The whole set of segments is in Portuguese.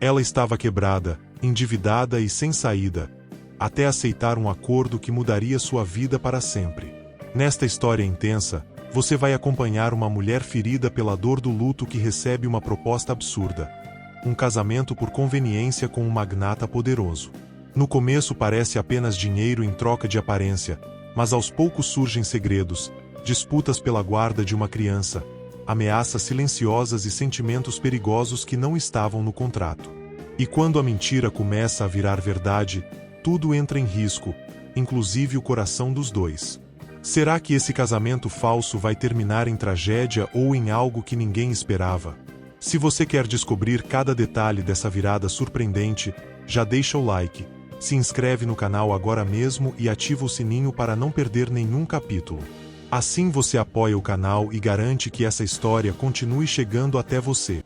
Ela estava quebrada, endividada e sem saída, até aceitar um acordo que mudaria sua vida para sempre. Nesta história intensa, você vai acompanhar uma mulher ferida pela dor do luto que recebe uma proposta absurda: um casamento por conveniência com um magnata poderoso. No começo parece apenas dinheiro em troca de aparência, mas aos poucos surgem segredos, disputas pela guarda de uma criança, ameaças silenciosas e sentimentos perigosos que não estavam no contrato. E quando a mentira começa a virar verdade, tudo entra em risco, inclusive o coração dos dois. Será que esse casamento falso vai terminar em tragédia ou em algo que ninguém esperava? Se você quer descobrir cada detalhe dessa virada surpreendente, já deixa o like, se inscreve no canal agora mesmo e ativa o sininho para não perder nenhum capítulo. Assim você apoia o canal e garante que essa história continue chegando até você.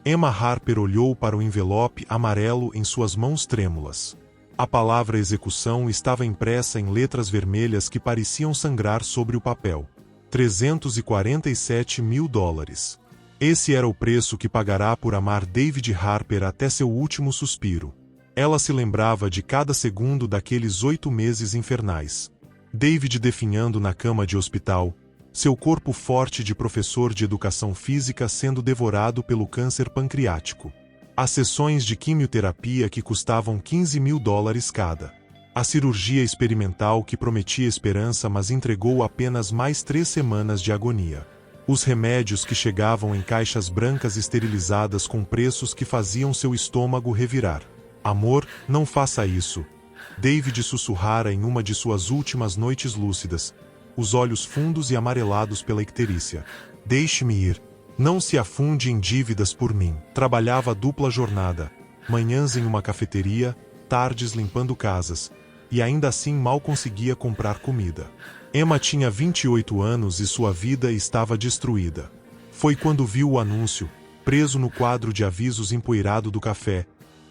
Emma Harper olhou para o envelope amarelo em suas mãos trêmulas. A palavra execução estava impressa em letras vermelhas que pareciam sangrar sobre o papel. 347 mil dólares. Esse era o preço que pagará por amar David Harper até seu último suspiro. Ela se lembrava de cada segundo daqueles 8 meses infernais. David definhando na cama de hospital, seu corpo forte de professor de educação física sendo devorado pelo câncer pancreático. As sessões de quimioterapia que custavam 15 mil dólares cada. A cirurgia experimental que prometia esperança mas entregou apenas mais 3 semanas de agonia. Os remédios que chegavam em caixas brancas esterilizadas com preços que faziam seu estômago revirar. Amor, não faça isso. David sussurrara em uma de suas últimas noites lúcidas, os olhos fundos e amarelados pela icterícia. Deixe-me ir. Não se afunde em dívidas por mim. Trabalhava dupla jornada, manhãs em uma cafeteria, tardes limpando casas, e ainda assim mal conseguia comprar comida. Emma tinha 28 anos e sua vida estava destruída. Foi quando viu o anúncio, preso no quadro de avisos empoeirado do café,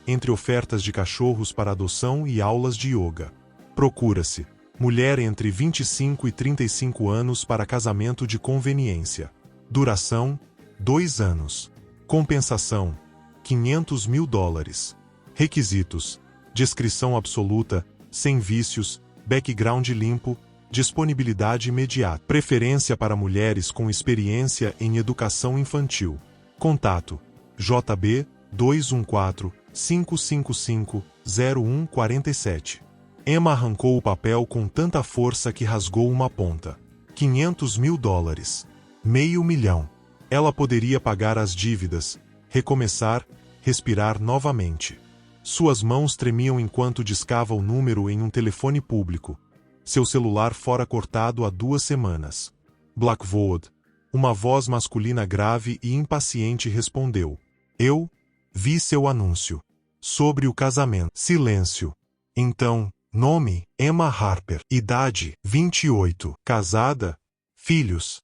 entre ofertas de cachorros para adoção e aulas de yoga. Procura-se: mulher entre 25 e 35 anos para casamento de conveniência. Duração: 2 anos. Compensação: 500 mil dólares. Requisitos: descrição absoluta, sem vícios, background limpo, disponibilidade imediata. Preferência para mulheres com experiência em educação infantil. Contato: JB 214-555-0147. Emma arrancou o papel com tanta força que rasgou uma ponta. 500 mil dólares. $500 mil. Ela poderia pagar as dívidas, recomeçar, respirar novamente. Suas mãos tremiam enquanto discava o número em um telefone público. Seu celular fora cortado há 2 semanas. Blackwood. Uma voz masculina grave e impaciente respondeu. Eu vi seu anúncio. Sobre o casamento. Silêncio. Então, nome: Emma Harper. Idade: 28. Casada? Filhos?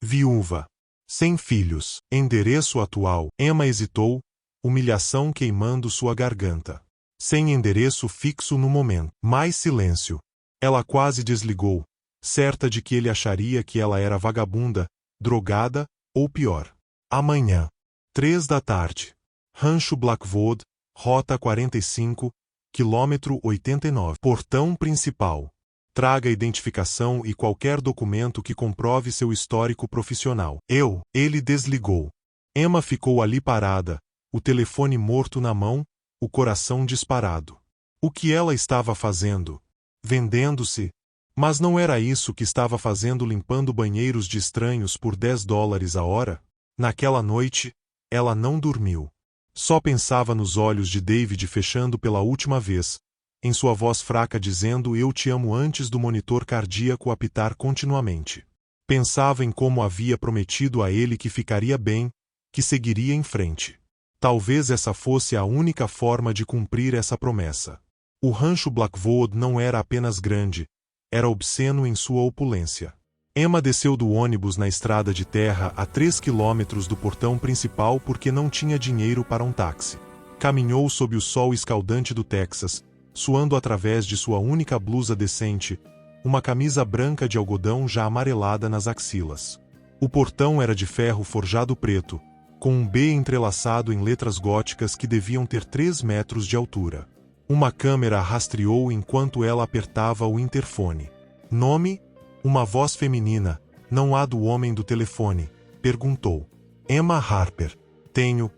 Viúva. Sem filhos. Endereço atual. Emma hesitou, humilhação queimando sua garganta. Sem endereço fixo no momento. Mais silêncio. Ela quase desligou, certa de que ele acharia que ela era vagabunda, drogada, ou pior. Amanhã. 3 da tarde. Rancho Blackwood, Rota 45, quilômetro 89. Portão principal. Traga identificação e qualquer documento que comprove seu histórico profissional. Ele desligou. Emma ficou ali parada, o telefone morto na mão, o coração disparado. O que ela estava fazendo? Vendendo-se? Mas não era isso que estava fazendo limpando banheiros de estranhos por 10 dólares a hora? Naquela noite, ela não dormiu. Só pensava nos olhos de David fechando pela última vez, em sua voz fraca dizendo "eu te amo" antes do monitor cardíaco apitar continuamente. Pensava em como havia prometido a ele que ficaria bem, que seguiria em frente. Talvez essa fosse a única forma de cumprir essa promessa. O rancho Blackwood não era apenas grande, era obsceno em sua opulência. Emma desceu do ônibus na estrada de terra a 3 quilômetros do portão principal porque não tinha dinheiro para um táxi. Caminhou sob o sol escaldante do Texas, suando através de sua única blusa decente, uma camisa branca de algodão já amarelada nas axilas. O portão era de ferro forjado preto, com um B entrelaçado em letras góticas que deviam ter 3 metros de altura. Uma câmera a rastreou enquanto ela apertava o interfone. Nome? Uma voz feminina, não a do homem do telefone, perguntou. Emma Harper. Tenho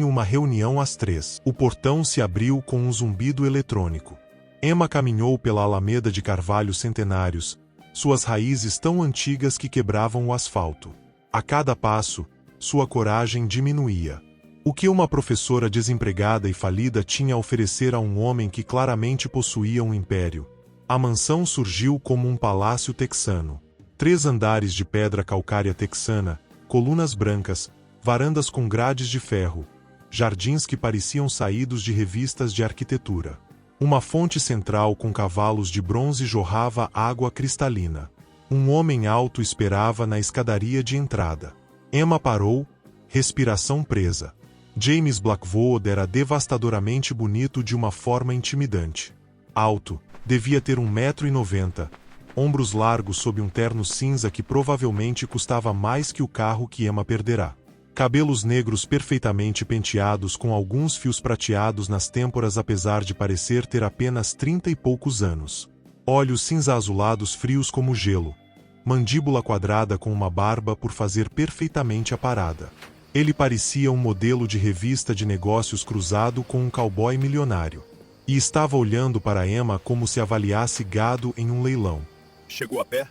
uma reunião às 3. O portão se abriu com um zumbido eletrônico. Emma caminhou pela alameda de carvalhos centenários, suas raízes tão antigas que quebravam o asfalto. A cada passo, sua coragem diminuía. O que uma professora desempregada e falida tinha a oferecer a um homem que claramente possuía um império? A mansão surgiu como um palácio texano. 3 andares de pedra calcária texana, colunas brancas, varandas com grades de ferro, jardins que pareciam saídos de revistas de arquitetura. Uma fonte central com cavalos de bronze jorrava água cristalina. Um homem alto esperava na escadaria de entrada. Emma parou, respiração presa. James Blackwood era devastadoramente bonito de uma forma intimidante. Alto, devia ter 1,90 m, ombros largos sob um terno cinza que provavelmente custava mais que o carro que Emma perderá. Cabelos negros perfeitamente penteados com alguns fios prateados nas têmporas apesar de parecer ter apenas 30 e poucos anos. Olhos cinza-azulados frios como gelo. Mandíbula quadrada com uma barba por fazer perfeitamente a parada. Ele parecia um modelo de revista de negócios cruzado com um cowboy milionário. E estava olhando para Emma como se avaliasse gado em um leilão. Chegou a pé?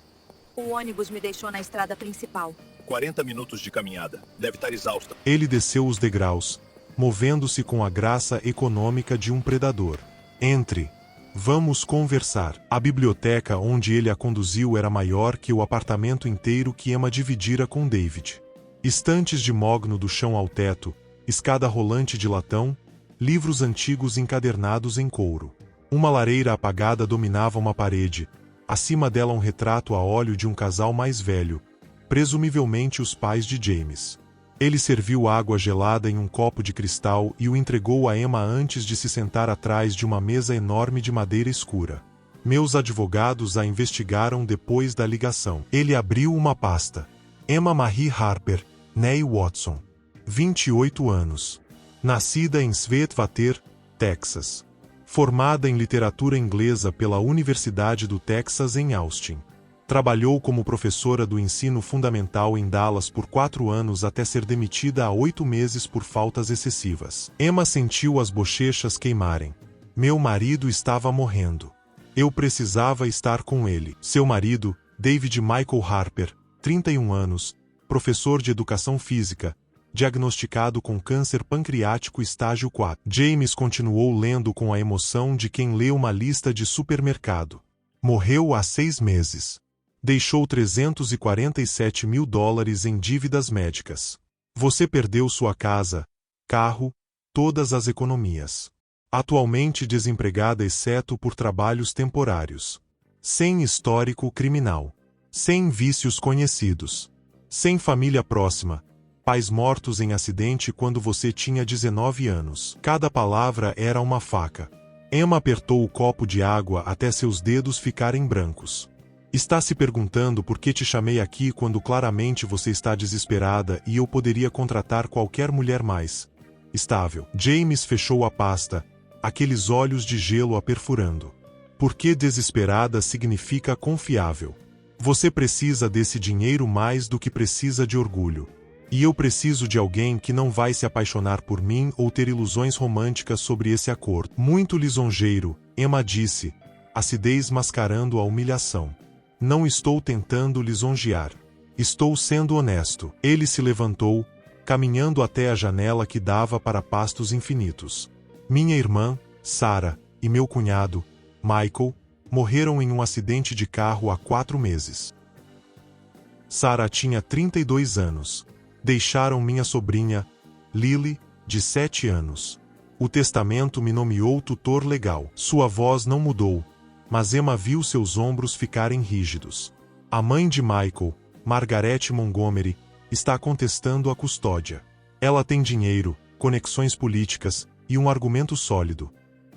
O ônibus me deixou na estrada principal. 40 minutos de caminhada. Deve estar exausta. Ele desceu os degraus, movendo-se com a graça econômica de um predador. Entre. Vamos conversar. A biblioteca onde ele a conduziu era maior que o apartamento inteiro que Emma dividira com David. Estantes de mogno do chão ao teto, escada rolante de latão, livros antigos encadernados em couro. Uma lareira apagada dominava uma parede, acima dela um retrato a óleo de um casal mais velho, presumivelmente os pais de James. Ele serviu água gelada em um copo de cristal e o entregou a Emma antes de se sentar atrás de uma mesa enorme de madeira escura. Meus advogados a investigaram depois da ligação. Ele abriu uma pasta. Emma Marie Harper, née Watson. 28 anos. Nascida em Sweetwater, Texas. Formada em literatura inglesa pela Universidade do Texas em Austin. Trabalhou como professora do ensino fundamental em Dallas por 4 anos até ser demitida há 8 meses por faltas excessivas. Emma sentiu as bochechas queimarem. Meu marido estava morrendo. Eu precisava estar com ele. Seu marido, David Michael Harper, 31 anos, professor de educação física, diagnosticado com câncer pancreático estágio 4. James continuou lendo com a emoção de quem lê uma lista de supermercado. Morreu há 6 meses. Deixou $347 mil em dívidas médicas. Você perdeu sua casa, carro, todas as economias. Atualmente desempregada exceto por trabalhos temporários. Sem histórico criminal. Sem vícios conhecidos. Sem família próxima. Pais mortos em acidente quando você tinha 19 anos. Cada palavra era uma faca. Emma apertou o copo de água até seus dedos ficarem brancos. Está se perguntando por que te chamei aqui quando claramente você está desesperada e eu poderia contratar qualquer mulher mais estável. James fechou a pasta, aqueles olhos de gelo a perfurando. Porque desesperada significa confiável. Você precisa desse dinheiro mais do que precisa de orgulho. E eu preciso de alguém que não vai se apaixonar por mim ou ter ilusões românticas sobre esse acordo. Muito lisonjeiro, Emma disse, acidez mascarando a humilhação. Não estou tentando lisonjear. Estou sendo honesto. Ele se levantou, caminhando até a janela que dava para pastos infinitos. Minha irmã, Sarah, e meu cunhado, Michael, morreram em um acidente de carro há 4 meses. Sarah tinha 32 anos. Deixaram minha sobrinha, Lily, de 7 anos. O testamento me nomeou tutor legal. Sua voz não mudou, mas Emma viu seus ombros ficarem rígidos. A mãe de Michael, Margaret Montgomery, está contestando a custódia. Ela tem dinheiro, conexões políticas e um argumento sólido.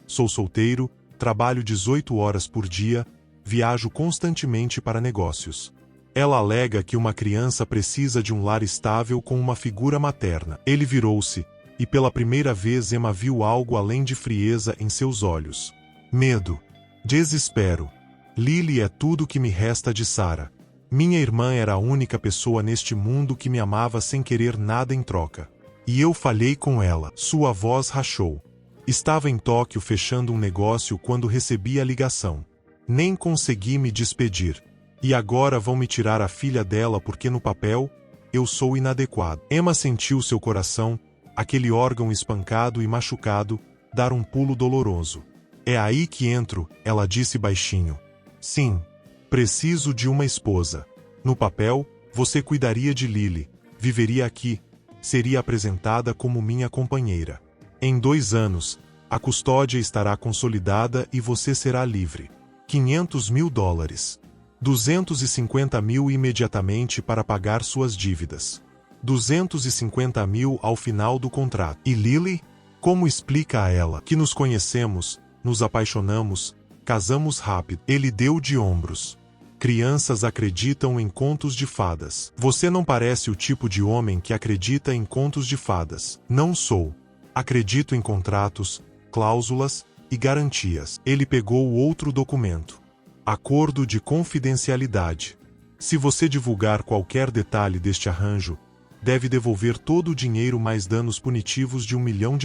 Sou solteiro, trabalho 18 horas por dia, viajo constantemente para negócios. Ela alega que uma criança precisa de um lar estável com uma figura materna. Ele virou-se, e pela primeira vez Emma viu algo além de frieza em seus olhos. Medo. Desespero. Lily é tudo que me resta de Sarah. Minha irmã era a única pessoa neste mundo que me amava sem querer nada em troca. E eu falhei com ela. Sua voz rachou. Estava em Tóquio fechando um negócio quando recebi a ligação. Nem consegui me despedir. E agora vão me tirar a filha dela porque no papel, eu sou inadequado. Emma sentiu seu coração, aquele órgão espancado e machucado, dar um pulo doloroso. É aí que entro, ela disse baixinho. Sim. Preciso de uma esposa. No papel, você cuidaria de Lily, viveria aqui, seria apresentada como minha companheira. Em 2 anos, a custódia estará consolidada e você será livre. $500.000. 250 mil imediatamente para pagar suas dívidas. 250 mil ao final do contrato. E Lily? Como explica a ela que nos conhecemos, nos apaixonamos, casamos rápido? Ele deu de ombros. Crianças acreditam em contos de fadas. Você não parece o tipo de homem que acredita em contos de fadas. Não sou. Acredito em contratos, cláusulas e garantias. Ele pegou o outro documento. Acordo de confidencialidade. Se você divulgar qualquer detalhe deste arranjo, deve devolver todo o dinheiro mais danos punitivos de $1 milhão.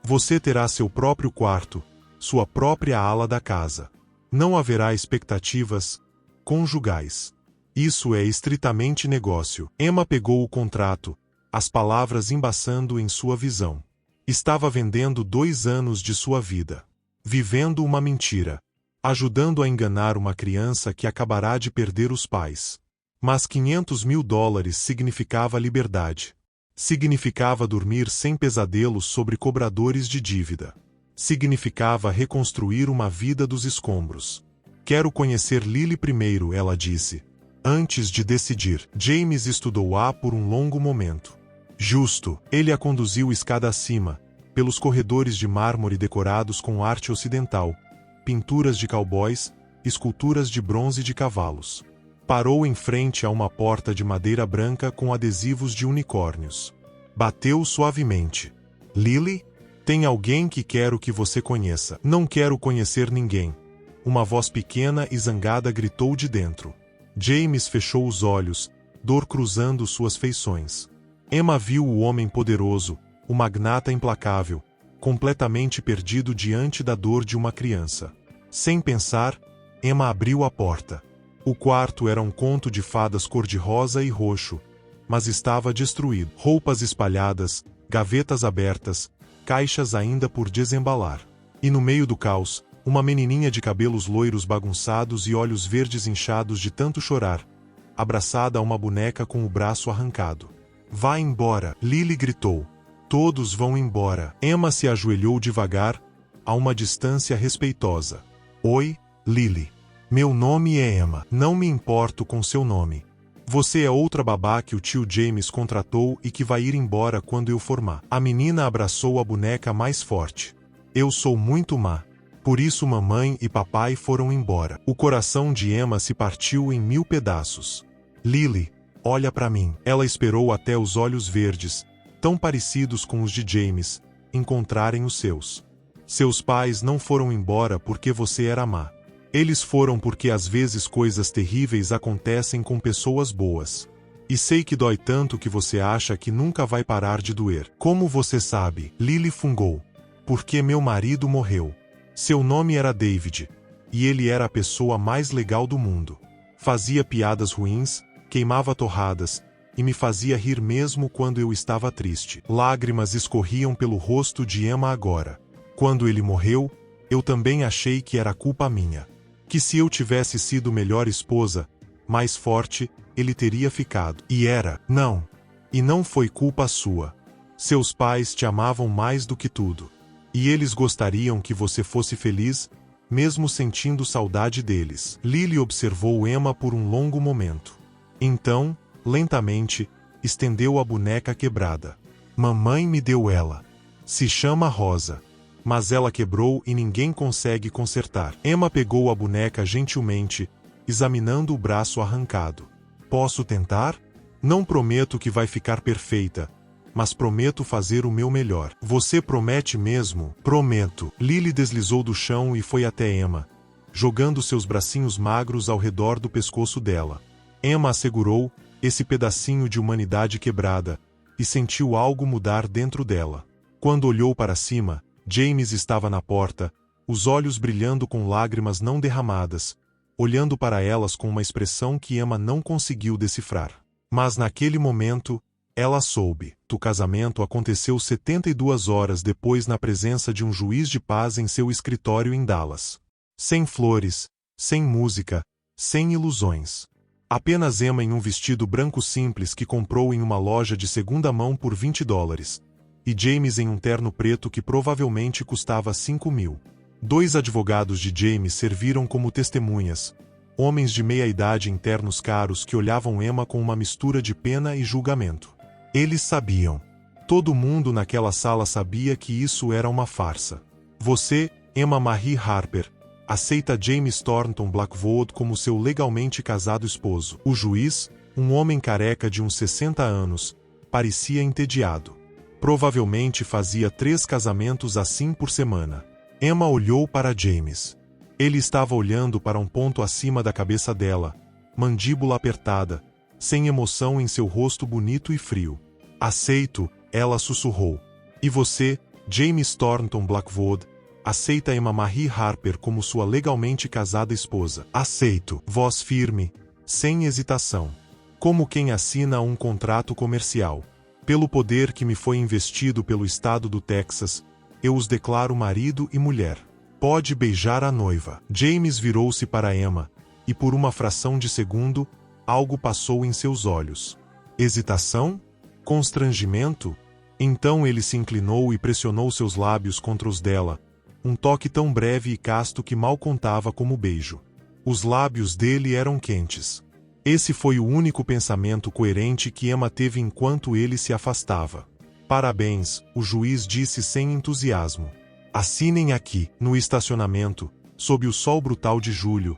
Você terá seu próprio quarto, sua própria ala da casa. Não haverá expectativas conjugais. Isso é estritamente negócio. Emma pegou o contrato, as palavras embaçando em sua visão. Estava vendendo 2 anos de sua vida. Vivendo uma mentira. Ajudando a enganar uma criança que acabará de perder os pais. Mas $500.000 significava liberdade. Significava dormir sem pesadelos sobre cobradores de dívida. Significava reconstruir uma vida dos escombros. Quero conhecer Lily primeiro, ela disse. Antes de decidir, James estudou-a por um longo momento. Justo, ele a conduziu escada acima, pelos corredores de mármore decorados com arte ocidental, pinturas de cowboys, esculturas de bronze de cavalos. Parou em frente a uma porta de madeira branca com adesivos de unicórnios. Bateu suavemente. Lily? Tem alguém que quero que você conheça. Não quero conhecer ninguém. Uma voz pequena e zangada gritou de dentro. James fechou os olhos, dor cruzando suas feições. Emma viu o homem poderoso, o magnata implacável, completamente perdido diante da dor de uma criança. Sem pensar, Emma abriu a porta. O quarto era um conto de fadas cor-de-rosa e roxo, mas estava destruído. Roupas espalhadas, gavetas abertas, caixas ainda por desembalar. E no meio do caos, uma menininha de cabelos loiros bagunçados e olhos verdes inchados de tanto chorar, abraçada a uma boneca com o braço arrancado. Vá embora, Lily gritou. Todos vão embora. Emma se ajoelhou devagar, a uma distância respeitosa. Oi, Lily. Meu nome é Emma. Não me importo com seu nome. Você é outra babá que o tio James contratou e que vai ir embora quando eu formar. A menina abraçou a boneca mais forte. Eu sou muito má. Por isso mamãe e papai foram embora. O coração de Emma se partiu em 1000 pedaços. Lily, olha para mim. Ela esperou até os olhos verdes, tão parecidos com os de James, encontrarem os seus. Seus pais não foram embora porque você era má. Eles foram porque às vezes coisas terríveis acontecem com pessoas boas. E sei que dói tanto que você acha que nunca vai parar de doer. Como você sabe? Lily fungou. Porque meu marido morreu. Seu nome era David. E ele era a pessoa mais legal do mundo. Fazia piadas ruins, queimava torradas, e me fazia rir mesmo quando eu estava triste. Lágrimas escorriam pelo rosto de Emma agora. Quando ele morreu, eu também achei que era culpa minha. Que se eu tivesse sido melhor esposa, mais forte, ele teria ficado. E era, não. E não foi culpa sua. Seus pais te amavam mais do que tudo. E eles gostariam que você fosse feliz, mesmo sentindo saudade deles. Lily observou Emma por um longo momento. Então, lentamente, estendeu a boneca quebrada. Mamãe me deu ela. Se chama Rosa. Mas ela quebrou e ninguém consegue consertar. Emma pegou a boneca gentilmente, examinando o braço arrancado. Posso tentar? Não prometo que vai ficar perfeita, mas prometo fazer o meu melhor. Você promete mesmo? Prometo. Lily deslizou do chão e foi até Emma, jogando seus bracinhos magros ao redor do pescoço dela. Emma a segurou, esse pedacinho de humanidade quebrada, e sentiu algo mudar dentro dela. Quando olhou para cima, James estava na porta, os olhos brilhando com lágrimas não derramadas, olhando para elas com uma expressão que Emma não conseguiu decifrar. Mas naquele momento, ela soube. O casamento aconteceu 72 horas depois na presença de um juiz de paz em seu escritório em Dallas. Sem flores, sem música, sem ilusões. Apenas Emma em um vestido branco simples que comprou em uma loja de segunda mão por $20. E James em um terno preto que provavelmente custava $5.000. 2 advogados de James serviram como testemunhas, homens de meia-idade em ternos caros que olhavam Emma com uma mistura de pena e julgamento. Eles sabiam. Todo mundo naquela sala sabia que isso era uma farsa. Você, Emma Marie Harper, aceita James Thornton Blackwood como seu legalmente casado esposo. O juiz, um homem careca de uns 60 anos, parecia entediado. Provavelmente fazia 3 casamentos assim por semana. Emma olhou para James. Ele estava olhando para um ponto acima da cabeça dela, mandíbula apertada, sem emoção em seu rosto bonito e frio. Aceito, ela sussurrou. E você, James Thornton Blackwood, aceita Emma Marie Harper como sua legalmente casada esposa? Aceito. Voz firme, sem hesitação. Como quem assina um contrato comercial. Pelo poder que me foi investido pelo estado do Texas, eu os declaro marido e mulher. Pode beijar a noiva. James virou-se para Emma, e por uma fração de segundo, algo passou em seus olhos. Hesitação? Constrangimento? Então ele se inclinou e pressionou seus lábios contra os dela, um toque tão breve e casto que mal contava como beijo. Os lábios dele eram quentes. Esse foi o único pensamento coerente que Emma teve enquanto ele se afastava. Parabéns, o juiz disse sem entusiasmo. Assinem aqui. No estacionamento, sob o sol brutal de julho,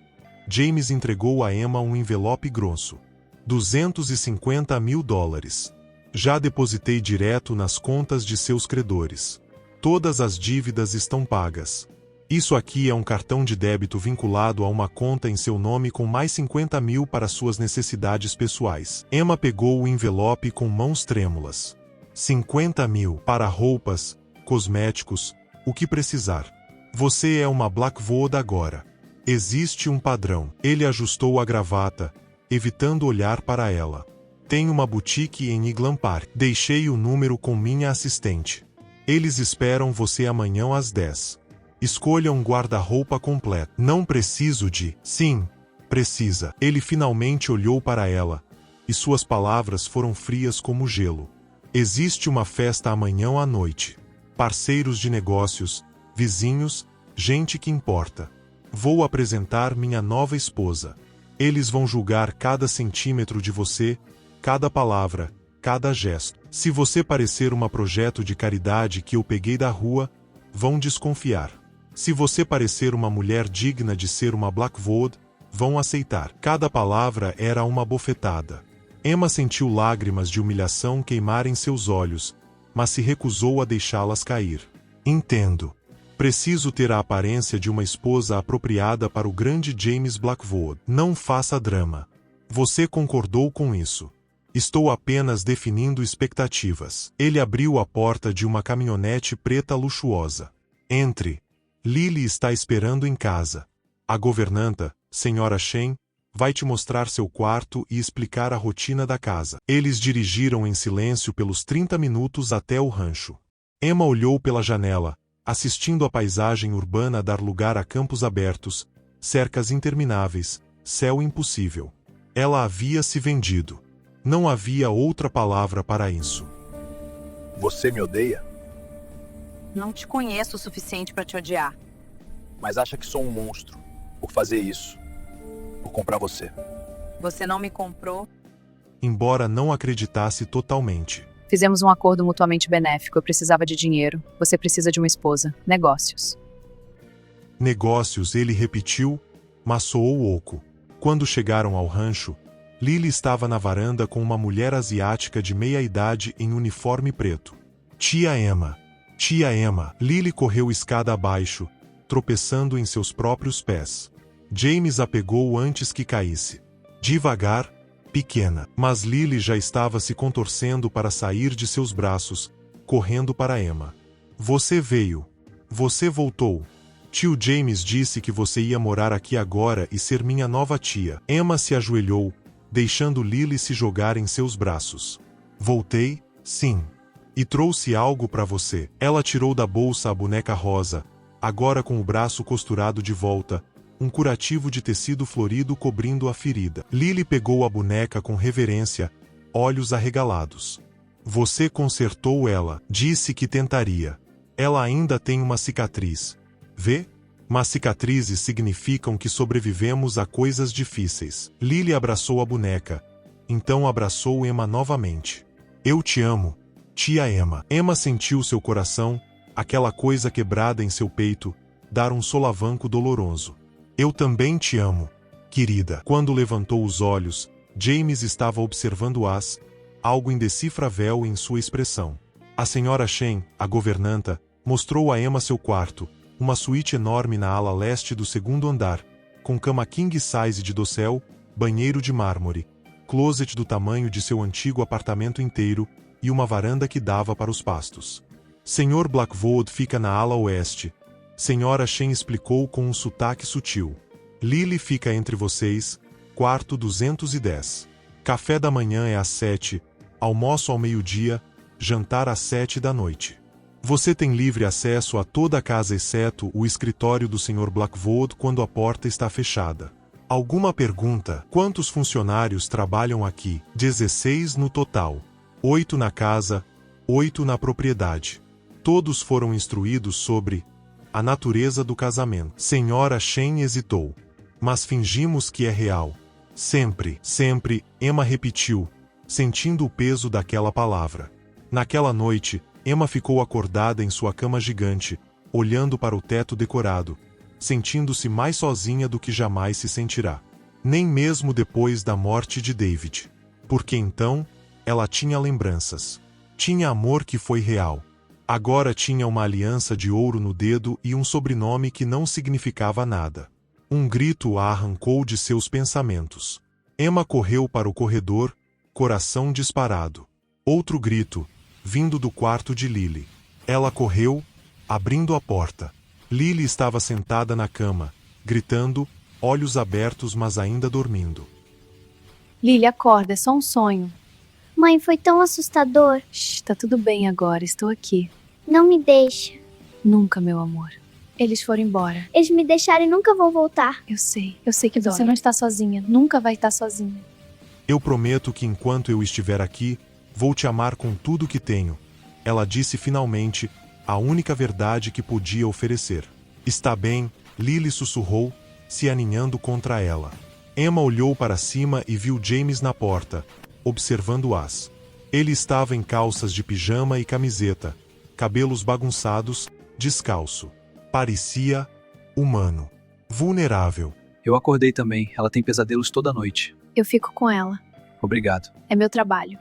James entregou a Emma um envelope grosso. $250.000. Já depositei direto nas contas de seus credores. Todas as dívidas estão pagas. Isso aqui é um cartão de débito vinculado a uma conta em seu nome com mais $50.000 para suas necessidades pessoais. Emma pegou o envelope com mãos trêmulas. $50.000 para roupas, cosméticos, o que precisar. Você é uma Blackwood agora. Existe um padrão. Ele ajustou a gravata, evitando olhar para ela. Tem uma boutique em Iglan Park. Deixei o número com minha assistente. Eles esperam você amanhã às 10. Escolha um guarda-roupa completo. Não preciso de... Sim, precisa. Ele finalmente olhou para ela, e suas palavras foram frias como gelo. Existe uma festa amanhã à noite. Parceiros de negócios, vizinhos, gente que importa. Vou apresentar minha nova esposa. Eles vão julgar cada centímetro de você, cada palavra, cada gesto. Se você parecer um projeto de caridade que eu peguei da rua, vão desconfiar. Se você parecer uma mulher digna de ser uma Blackwood, vão aceitar. Cada palavra era uma bofetada. Emma sentiu lágrimas de humilhação queimar em seus olhos, mas se recusou a deixá-las cair. Entendo. Preciso ter a aparência de uma esposa apropriada para o grande James Blackwood. Não faça drama. Você concordou com isso. Estou apenas definindo expectativas. Ele abriu a porta de uma caminhonete preta luxuosa. Entre. Lily está esperando em casa. A governanta, Sra. Shen, vai te mostrar seu quarto e explicar a rotina da casa. Eles dirigiram em silêncio pelos 30 minutos até o rancho. Emma olhou pela janela, assistindo a paisagem urbana dar lugar a campos abertos, cercas intermináveis, céu impossível. Ela havia se vendido. Não havia outra palavra para isso. Você me odeia? Não te conheço o suficiente para te odiar. Mas acha que sou um monstro por fazer isso. Por comprar você. Você não me comprou? Embora não acreditasse totalmente. Fizemos um acordo mutuamente benéfico. Eu precisava de dinheiro. Você precisa de uma esposa. Negócios. Negócios, ele repetiu, mas soou oco. Quando chegaram ao rancho, Lily estava na varanda com uma mulher asiática de meia-idade em uniforme preto. Tia Emma. Tia Emma. Lily correu escada abaixo, tropeçando em seus próprios pés. James a pegou antes que caísse. Devagar, pequena. Mas Lily já estava se contorcendo para sair de seus braços, correndo para Emma. Você veio. Você voltou. Tio James disse que você ia morar aqui agora e ser minha nova tia. Emma se ajoelhou, deixando Lily se jogar em seus braços. Voltei, sim. E trouxe algo para você. Ela tirou da bolsa a boneca rosa, agora com o braço costurado de volta, um curativo de tecido florido cobrindo a ferida. Lily pegou a boneca com reverência, olhos arregalados. Você consertou ela. Disse que tentaria. Ela ainda tem uma cicatriz. Vê? Mas cicatrizes significam que sobrevivemos a coisas difíceis. Lily abraçou a boneca. Então abraçou Emma novamente. Eu te amo, tia Emma. Emma sentiu seu coração, aquela coisa quebrada em seu peito, dar um solavanco doloroso. Eu também te amo, querida. Quando levantou os olhos, James estava observando-as, algo indecifrável em sua expressão. A senhora Shen, a governanta, mostrou a Emma seu quarto, uma suíte enorme na ala leste do segundo andar, com cama king size de dossel, banheiro de mármore, closet do tamanho de seu antigo apartamento inteiro e uma varanda que dava para os pastos. Senhor Blackwood fica na ala oeste. Senhora Shen explicou com um sotaque sutil. Lily fica entre vocês, quarto 210. Café da manhã é às 7, almoço ao meio-dia, jantar às 7 da noite. Você tem livre acesso a toda a casa exceto o escritório do Sr. Blackwood quando a porta está fechada. Alguma pergunta? Quantos funcionários trabalham aqui? 16 no total. 8 na casa, 8 na propriedade. Todos foram instruídos sobre a natureza do casamento. Senhora Shen hesitou. Mas fingimos que é real. Sempre, sempre, Emma repetiu, sentindo o peso daquela palavra. Naquela noite, Emma ficou acordada em sua cama gigante, olhando para o teto decorado, sentindo-se mais sozinha do que jamais se sentirá. Nem mesmo depois da morte de David. Porque então, ela tinha lembranças. Tinha amor que foi real. Agora tinha uma aliança de ouro no dedo e um sobrenome que não significava nada. Um grito a arrancou de seus pensamentos. Emma correu para o corredor, coração disparado. Outro grito, vindo do quarto de Lily. Ela correu, abrindo a porta. Lily estava sentada na cama, gritando, olhos abertos mas ainda dormindo. Lily, acorda, é só um sonho. Mãe, foi tão assustador. Shh, tá tudo bem agora, estou aqui. Não me deixa. Nunca, meu amor. Eles foram embora. Eles me deixaram e nunca vão voltar. Eu sei que você não está sozinha, nunca vai estar sozinha. Eu prometo que enquanto eu estiver aqui, vou te amar com tudo que tenho. Ela disse finalmente, a única verdade que podia oferecer. Está bem, Lily sussurrou, se aninhando contra ela. Emma olhou para cima e viu James na porta, observando-as. Ele estava em calças de pijama e camiseta, cabelos bagunçados, descalço. Parecia humano. Vulnerável. Eu acordei também. Ela tem pesadelos toda noite. Eu fico com ela. Obrigado. É meu trabalho.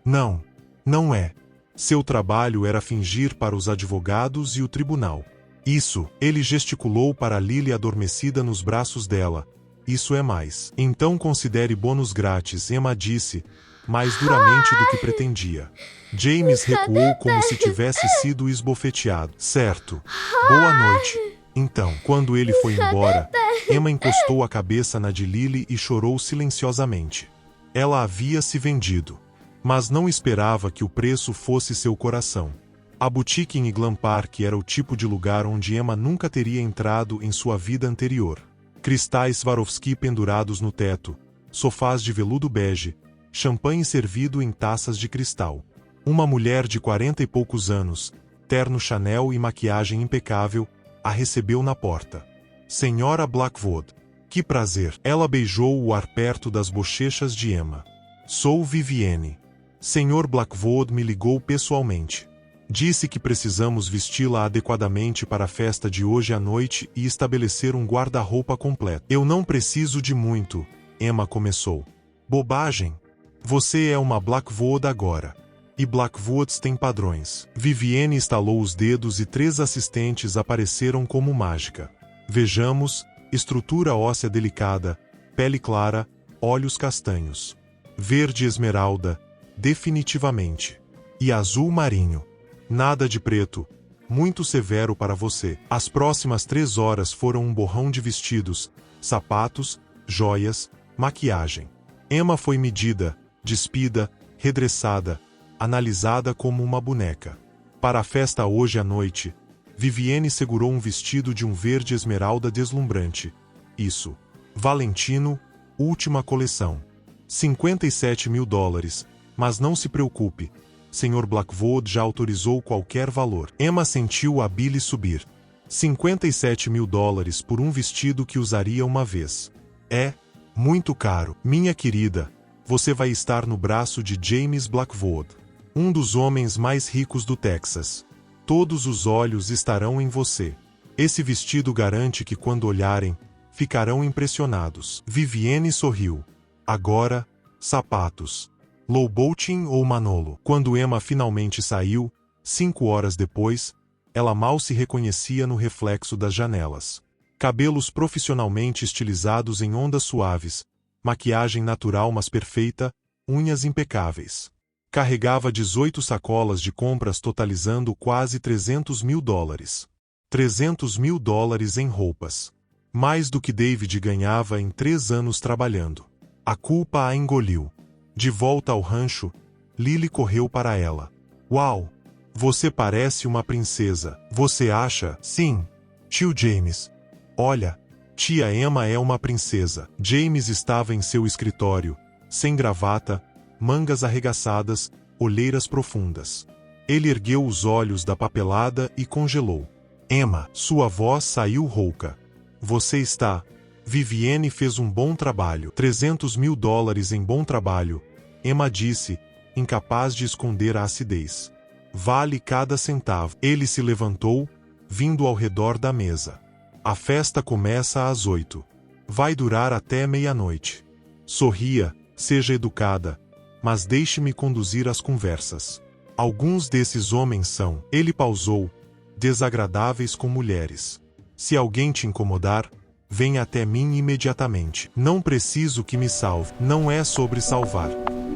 Não, não é. Seu trabalho era fingir para os advogados e o tribunal. Isso, ele gesticulou para Lily adormecida nos braços dela. Isso é mais. Então considere bônus grátis, Emma disse, mais duramente do que pretendia. James recuou como se tivesse sido esbofeteado. Certo. Boa noite. Então, quando ele foi embora, Emma encostou a cabeça na de Lily e chorou silenciosamente. Ela havia se vendido. Mas não esperava que o preço fosse seu coração. A boutique em Glam Park era o tipo de lugar onde Emma nunca teria entrado em sua vida anterior. Cristais Swarovski pendurados no teto, sofás de veludo bege, champanhe servido em taças de cristal. Uma mulher de 40 e poucos anos, terno Chanel e maquiagem impecável, a recebeu na porta. Senhora Blackwood. Que prazer. Ela beijou o ar perto das bochechas de Emma. Sou Vivienne. Senhor Blackwood me ligou pessoalmente. Disse que precisamos vesti-la adequadamente para a festa de hoje à noite e estabelecer um guarda-roupa completo. Eu não preciso de muito, Emma começou. Bobagem. Você é uma Blackwood agora. E Blackwoods tem padrões. Vivienne estalou os dedos e 3 assistentes apareceram como mágica. Vejamos, estrutura óssea delicada, pele clara, olhos castanhos. Verde esmeralda, definitivamente. E azul marinho. Nada de preto. Muito severo para você. As próximas 3 horas foram um borrão de vestidos, sapatos, joias, maquiagem. Emma foi medida, despida, redressada, analisada como uma boneca. Para a festa hoje à noite, Vivienne segurou um vestido de um verde esmeralda deslumbrante. Isso. Valentino, última coleção. $57.000, mas não se preocupe. Sr. Blackwood já autorizou qualquer valor. Emma sentiu a bile subir. $57.000 por um vestido que usaria uma vez. É muito caro. Minha querida, você vai estar no braço de James Blackwood, um dos homens mais ricos do Texas. Todos os olhos estarão em você. Esse vestido garante que quando olharem, ficarão impressionados. Vivienne sorriu. Agora, sapatos. Louboutin ou Manolo? Quando Emma finalmente saiu, 5 horas depois, ela mal se reconhecia no reflexo das janelas. Cabelos profissionalmente estilizados em ondas suaves, maquiagem natural mas perfeita, unhas impecáveis. Carregava 18 sacolas de compras totalizando quase $300.000. $300.000 em roupas. Mais do que David ganhava em 3 anos trabalhando. A culpa a engoliu. De volta ao rancho, Lily correu para ela. Uau! Você parece uma princesa. Você acha? Sim. Tio James. Olha, tia Emma é uma princesa. James estava em seu escritório, sem gravata, mangas arregaçadas, olheiras profundas. Ele ergueu os olhos da papelada e congelou. Emma, sua voz saiu rouca. Você está... Vivienne fez um bom trabalho. $300.000 em bom trabalho, Emma disse, incapaz de esconder a acidez. Vale cada centavo. Ele se levantou, vindo ao redor da mesa. A festa começa às 8. Vai durar até meia-noite. Sorria, seja educada, mas deixe-me conduzir as conversas. Alguns desses homens são, ele pausou, desagradáveis com mulheres. Se alguém te incomodar, venha até mim imediatamente. Não preciso que me salve. Não é sobre salvar.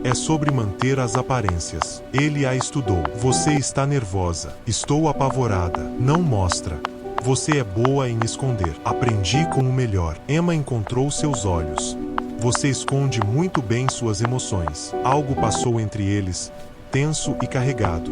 É sobre manter as aparências. Ele a estudou. Você está nervosa. Estou apavorada. Não mostra. Você é boa em esconder. Aprendi com o melhor. Emma encontrou seus olhos. Você esconde muito bem suas emoções. Algo passou entre eles, tenso e carregado.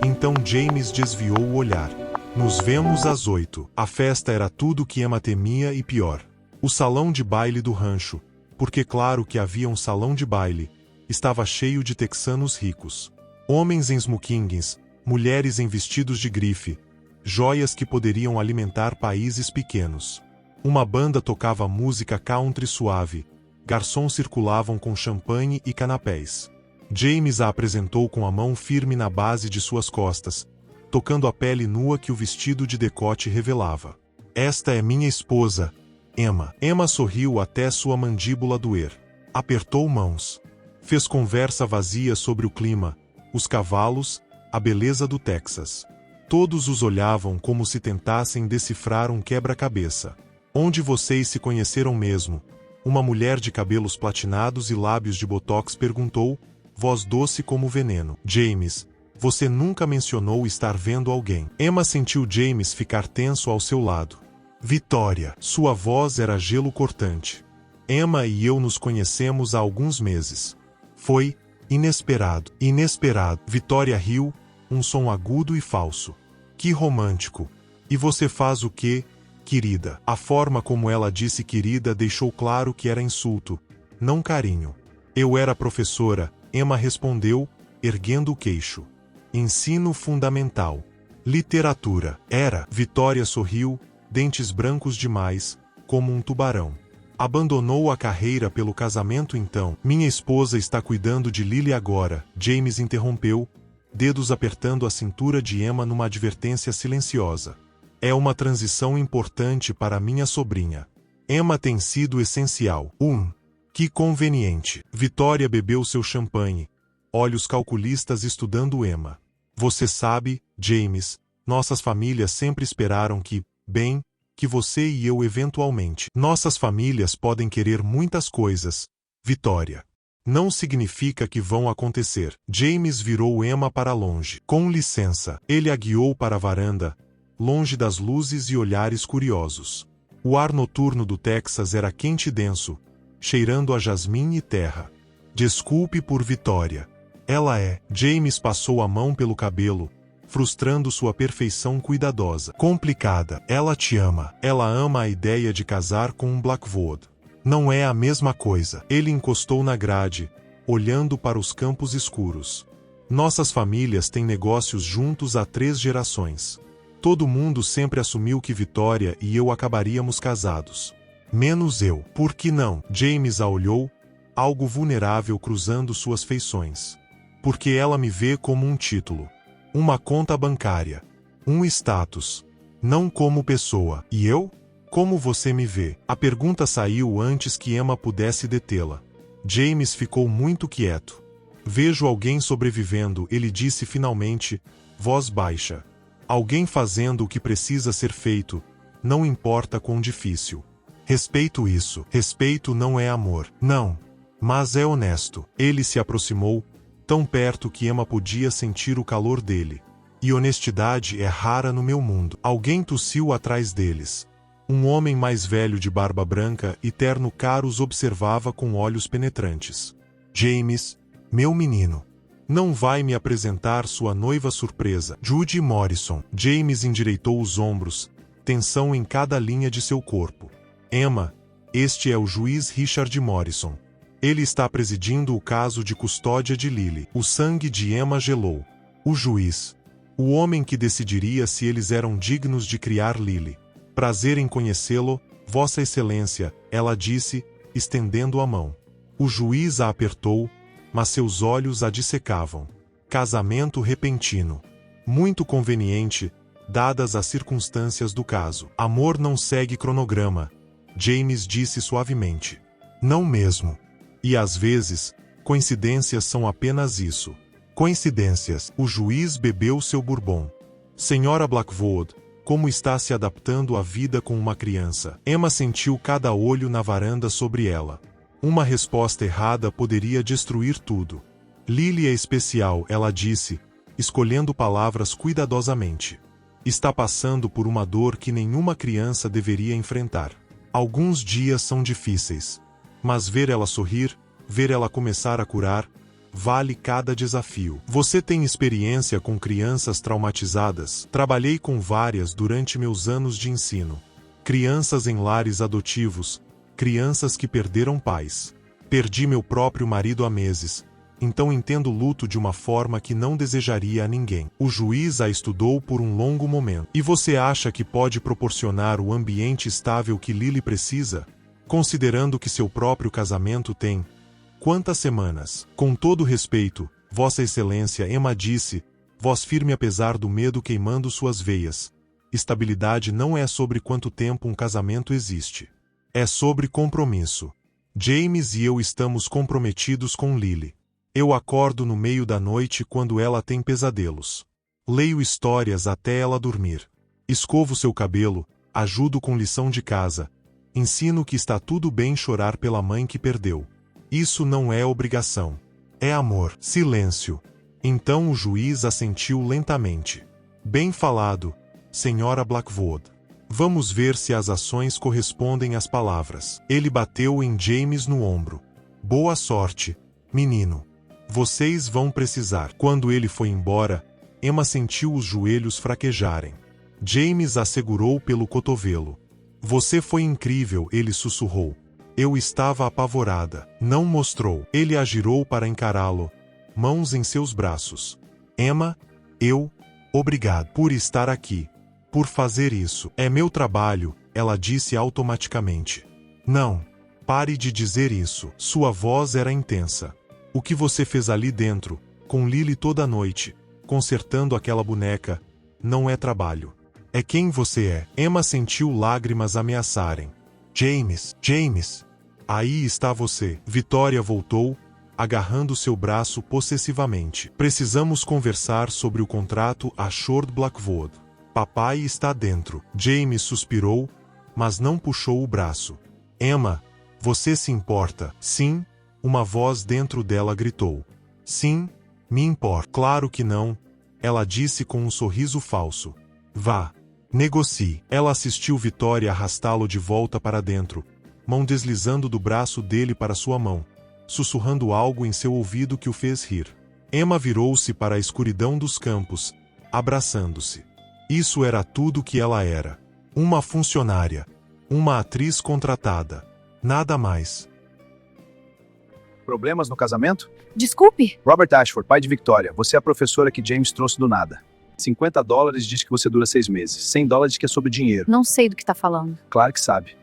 Então James desviou o olhar. Nos vemos às 8. A festa era tudo que Emma temia e pior. O salão de baile do rancho, porque claro que havia um salão de baile, estava cheio de texanos ricos. Homens em smokings, mulheres em vestidos de grife, joias que poderiam alimentar países pequenos. Uma banda tocava música country suave, garçons circulavam com champanhe e canapés. James a apresentou com a mão firme na base de suas costas, tocando a pele nua que o vestido de decote revelava. Esta é minha esposa, Emma. Emma sorriu até sua mandíbula doer. Apertou mãos. Fez conversa vazia sobre o clima, os cavalos, a beleza do Texas. Todos os olhavam como se tentassem decifrar um quebra-cabeça. Onde vocês se conheceram mesmo? Uma mulher de cabelos platinados e lábios de botox perguntou, voz doce como veneno. James, você nunca mencionou estar vendo alguém. Emma sentiu James ficar tenso ao seu lado. Vitória. Sua voz era gelo cortante. Emma e eu nos conhecemos há alguns meses. Foi inesperado. Inesperado. Vitória riu, um som agudo e falso. Que romântico. E você faz o quê, querida? A forma como ela disse querida deixou claro que era insulto, não carinho. Eu era professora, Emma respondeu, erguendo o queixo. Ensino fundamental. Literatura. Era. Vitória sorriu, dentes brancos demais, como um tubarão. Abandonou a carreira pelo casamento então. Minha esposa está cuidando de Lily agora, James interrompeu, dedos apertando a cintura de Emma numa advertência silenciosa. É uma transição importante para minha sobrinha. Emma tem sido essencial. Que conveniente. Vitória bebeu seu champanhe. Olhos calculistas estudando Emma. Você sabe, James, nossas famílias sempre esperaram que você e eu eventualmente. Nossas famílias podem querer muitas coisas, Vitória. Não significa que vão acontecer. James virou Emma para longe. Com licença. Ele a guiou para a varanda, longe das luzes e olhares curiosos. O ar noturno do Texas era quente e denso, cheirando a jasmim e terra. Desculpe por Vitória. Ela é. James passou a mão pelo cabelo, frustrando sua perfeição cuidadosa. Complicada. Ela te ama. Ela ama a ideia de casar com um Blackwood. Não é a mesma coisa. Ele encostou na grade, olhando para os campos escuros. Nossas famílias têm negócios juntos há 3 gerações. Todo mundo sempre assumiu que Vitória e eu acabaríamos casados. Menos eu. Por que não? James a olhou, algo vulnerável cruzando suas feições. Porque ela me vê como um título. Uma conta bancária. Um status. Não como pessoa. E eu? Como você me vê? A pergunta saiu antes que Emma pudesse detê-la. James ficou muito quieto. Vejo alguém sobrevivendo, ele disse finalmente, voz baixa. Alguém fazendo o que precisa ser feito, não importa quão difícil. Respeito isso. Respeito não é amor. Não. Mas é honesto. Ele se aproximou, tão perto que Emma podia sentir o calor dele. E honestidade é rara no meu mundo. Alguém tossiu atrás deles. Um homem mais velho de barba branca e terno caro os observava com olhos penetrantes. James, meu menino. Não vai me apresentar sua noiva surpresa, Judy Morrison. James endireitou os ombros, tensão em cada linha de seu corpo. Emma, este é o juiz Richard Morrison. Ele está presidindo o caso de custódia de Lily. O sangue de Emma gelou. O juiz. O homem que decidiria se eles eram dignos de criar Lily. Prazer em conhecê-lo, Vossa Excelência, ela disse, estendendo a mão. O juiz a apertou, mas seus olhos a dissecavam. Casamento repentino. Muito conveniente, dadas as circunstâncias do caso. Amor não segue cronograma, James disse suavemente. Não mesmo. E às vezes, coincidências são apenas isso. Coincidências. O juiz bebeu seu bourbon. Senhora Blackwood, como está se adaptando à vida com uma criança? Emma sentiu cada olho na varanda sobre ela. Uma resposta errada poderia destruir tudo. Lily é especial, ela disse, escolhendo palavras cuidadosamente. Está passando por uma dor que nenhuma criança deveria enfrentar. Alguns dias são difíceis. Mas ver ela sorrir, ver ela começar a curar, vale cada desafio. Você tem experiência com crianças traumatizadas? Trabalhei com várias durante meus anos de ensino. Crianças em lares adotivos, crianças que perderam pais. Perdi meu próprio marido há meses, então entendo o luto de uma forma que não desejaria a ninguém. O juiz a estudou por um longo momento. E você acha que pode proporcionar o ambiente estável que Lily precisa? Considerando que seu próprio casamento tem quantas semanas? Com todo respeito, Vossa Excelência, Emma disse, voz firme apesar do medo queimando suas veias. Estabilidade não é sobre quanto tempo um casamento existe. É sobre compromisso. James e eu estamos comprometidos com Lily. Eu acordo no meio da noite quando ela tem pesadelos. Leio histórias até ela dormir. Escovo seu cabelo, ajudo com lição de casa. Ensino que está tudo bem chorar pela mãe que perdeu. Isso não é obrigação. É amor. Silêncio. Então o juiz assentiu lentamente. Bem falado, Senhora Blackwood. Vamos ver se as ações correspondem às palavras. Ele bateu em James no ombro. Boa sorte, menino. Vocês vão precisar. Quando ele foi embora, Emma sentiu os joelhos fraquejarem. James a segurou pelo cotovelo. Você foi incrível, ele sussurrou. Eu estava apavorada. Não mostrou. Ele a girou para encará-lo, mãos em seus braços. Emma, obrigado por estar aqui. Por fazer isso. É meu trabalho, ela disse automaticamente. Não. Pare de dizer isso. Sua voz era intensa. O que você fez ali dentro, com Lily toda noite, consertando aquela boneca, não é trabalho. É quem você é. Emma sentiu lágrimas ameaçarem. James. Aí está você. Victoria voltou, agarrando seu braço possessivamente. Precisamos conversar sobre o contrato a Short Blackwood. Papai está dentro. James suspirou, mas não puxou o braço. Emma, você se importa? Sim, uma voz dentro dela gritou. Sim, me importa. Claro que não, ela disse com um sorriso falso. Vá. Negocie. Ela assistiu Victoria arrastá-lo de volta para dentro, mão deslizando do braço dele para sua mão, sussurrando algo em seu ouvido que o fez rir. Emma virou-se para a escuridão dos campos, abraçando-se. Isso era tudo que ela era. Uma funcionária. Uma atriz contratada. Nada mais. Problemas no casamento? Desculpe. Robert Ashford, pai de Victoria, você é a professora que James trouxe do nada. $50 diz que você dura 6 meses. $100 diz que é sobre dinheiro. Não sei do que tá falando. Claro que sabe.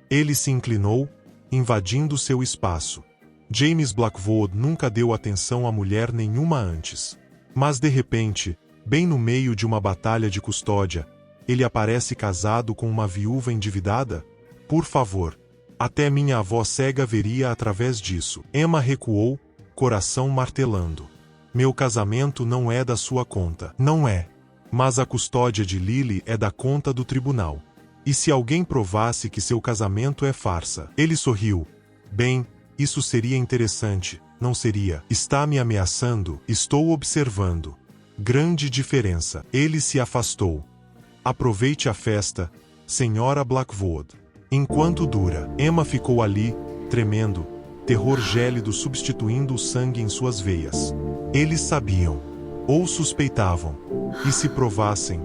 Ele se inclinou, invadindo seu espaço. James Blackwood nunca deu atenção a mulher nenhuma antes. Mas de repente, bem no meio de uma batalha de custódia, ele aparece casado com uma viúva endividada? Por favor. Até minha avó cega veria através disso. Emma recuou, coração martelando. Meu casamento não é da sua conta. Não é. Mas a custódia de Lily é da conta do tribunal. E se alguém provasse que seu casamento é farsa? Ele sorriu. Bem, isso seria interessante, não seria? Está me ameaçando? Estou observando. Grande diferença. Ele se afastou. Aproveite a festa, senhora Blackwood. Enquanto dura. Emma ficou ali, tremendo, terror gélido substituindo o sangue em suas veias. Eles sabiam. Ou suspeitavam. E se provassem?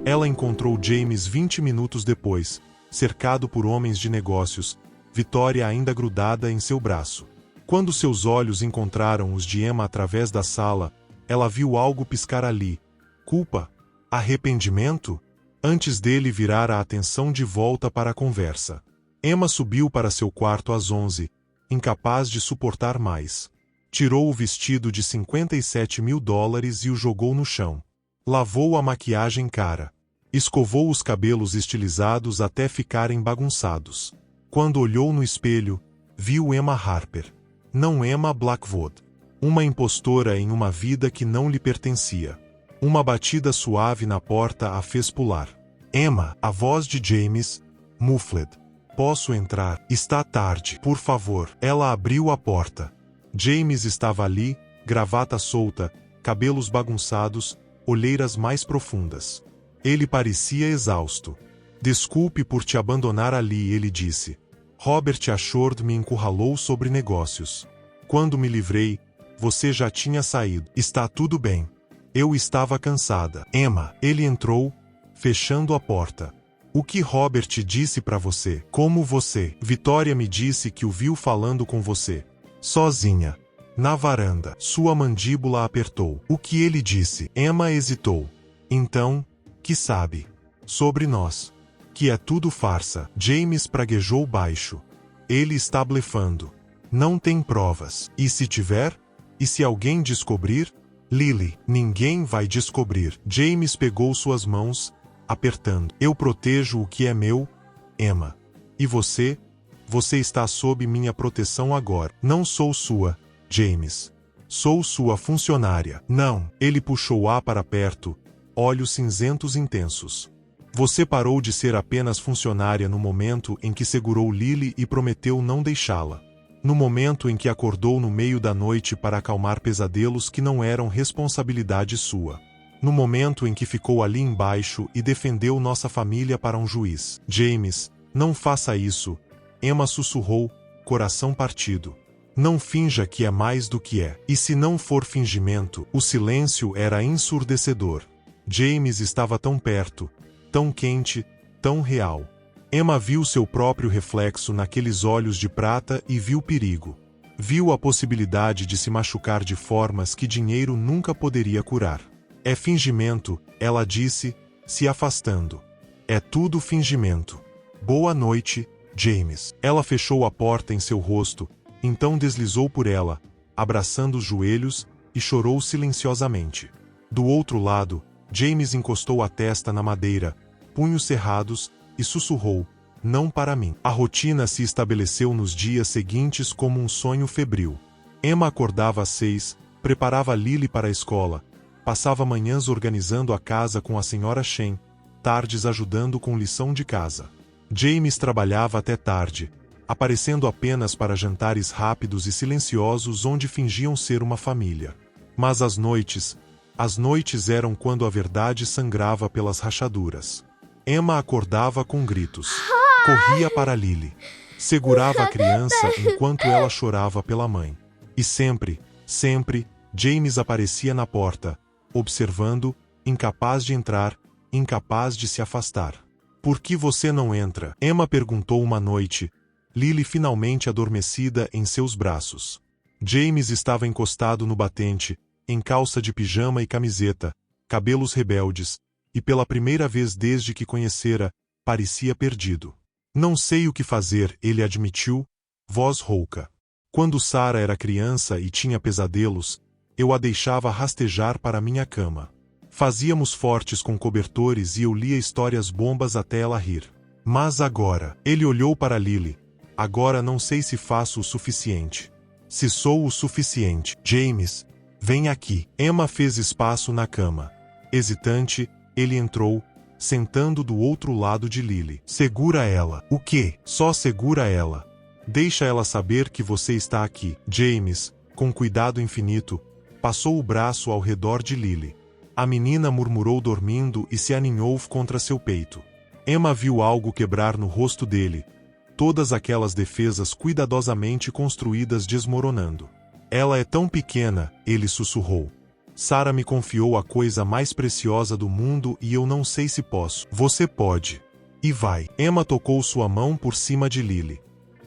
Ela encontrou James 20 minutos depois, cercado por homens de negócios, Victoria ainda grudada em seu braço. Quando seus olhos encontraram os de Emma através da sala, ela viu algo piscar ali. Culpa? Arrependimento? Antes dele virar a atenção de volta para a conversa. Emma subiu para seu quarto às 11, incapaz de suportar mais. Tirou o vestido de $57 mil e o jogou no chão. Lavou a maquiagem cara. Escovou os cabelos estilizados até ficarem bagunçados. Quando olhou no espelho, viu Emma Harper. Não Emma Blackwood. Uma impostora em uma vida que não lhe pertencia. Uma batida suave na porta a fez pular. Emma, a voz de James, muffled. Posso entrar? Está tarde, por favor. Ela abriu a porta. James estava ali, gravata solta, cabelos bagunçados, olheiras mais profundas. Ele parecia exausto. Desculpe por te abandonar ali, ele disse. Robert Ashford me encurralou sobre negócios. Quando me livrei, você já tinha saído. Está tudo bem. Eu estava cansada. Emma, ele entrou, fechando a porta. O que Robert disse para você? Como você? Victoria me disse que o viu falando com você. Sozinha. Na varanda. Sua mandíbula apertou. O que ele disse? Emma hesitou. Então, que sabe? Sobre nós. Que é tudo farsa. James praguejou baixo. Ele está blefando. Não tem provas. E se tiver? E se alguém descobrir? Lily, ninguém vai descobrir. James pegou suas mãos, apertando. Eu protejo o que é meu, Emma. E você? Você está sob minha proteção agora. Não sou sua, James. Sou sua funcionária. Não. Ele puxou-a para perto, olhos cinzentos intensos. Você parou de ser apenas funcionária no momento em que segurou Lily e prometeu não deixá-la. No momento em que acordou no meio da noite para acalmar pesadelos que não eram responsabilidade sua. No momento em que ficou ali embaixo e defendeu nossa família para um juiz. James, não faça isso. Emma sussurrou, coração partido. Não finja que é mais do que é. E se não for fingimento, o silêncio era ensurdecedor. James estava tão perto, tão quente, tão real. Emma viu seu próprio reflexo naqueles olhos de prata e viu perigo. Viu a possibilidade de se machucar de formas que dinheiro nunca poderia curar. É fingimento, ela disse, se afastando. É tudo fingimento. Boa noite, James. Ela fechou a porta em seu rosto, então deslizou por ela, abraçando os joelhos, e chorou silenciosamente. Do outro lado, James encostou a testa na madeira, punhos cerrados, e sussurrou: "Não para mim." A rotina se estabeleceu nos dias seguintes como um sonho febril. Emma acordava às 6, preparava Lily para a escola, passava manhãs organizando a casa com a senhora Shen, tardes ajudando com lição de casa. James trabalhava até tarde, aparecendo apenas para jantares rápidos e silenciosos onde fingiam ser uma família. Mas as noites eram quando a verdade sangrava pelas rachaduras. Emma acordava com gritos. Corria para Lily. Segurava a criança enquanto ela chorava pela mãe. E sempre, James aparecia na porta, observando, incapaz de entrar, incapaz de se afastar. "Por que você não entra?" Emma perguntou uma noite, Lily finalmente adormecida em seus braços. James estava encostado no batente, em calça de pijama e camiseta, cabelos rebeldes, e pela primeira vez desde que conhecera, parecia perdido. "Não sei o que fazer", ele admitiu, voz rouca. "Quando Sarah era criança e tinha pesadelos, eu a deixava rastejar para minha cama. Fazíamos fortes com cobertores e eu lia histórias bombas até ela rir. Mas agora..." Ele olhou para Lily. "Agora não sei se faço o suficiente. Se sou o suficiente." "James, vem aqui." Emma fez espaço na cama. Hesitante, ele entrou, sentando do outro lado de Lily. "Segura ela." "O quê?" "Só segura ela. Deixa ela saber que você está aqui." James, com cuidado infinito, passou o braço ao redor de Lily. A menina murmurou dormindo e se aninhou contra seu peito. Emma viu algo quebrar no rosto dele. Todas aquelas defesas cuidadosamente construídas desmoronando. "Ela é tão pequena", ele sussurrou. "Sarah me confiou a coisa mais preciosa do mundo e eu não sei se posso." "Você pode. E vai." Emma tocou sua mão por cima de Lily.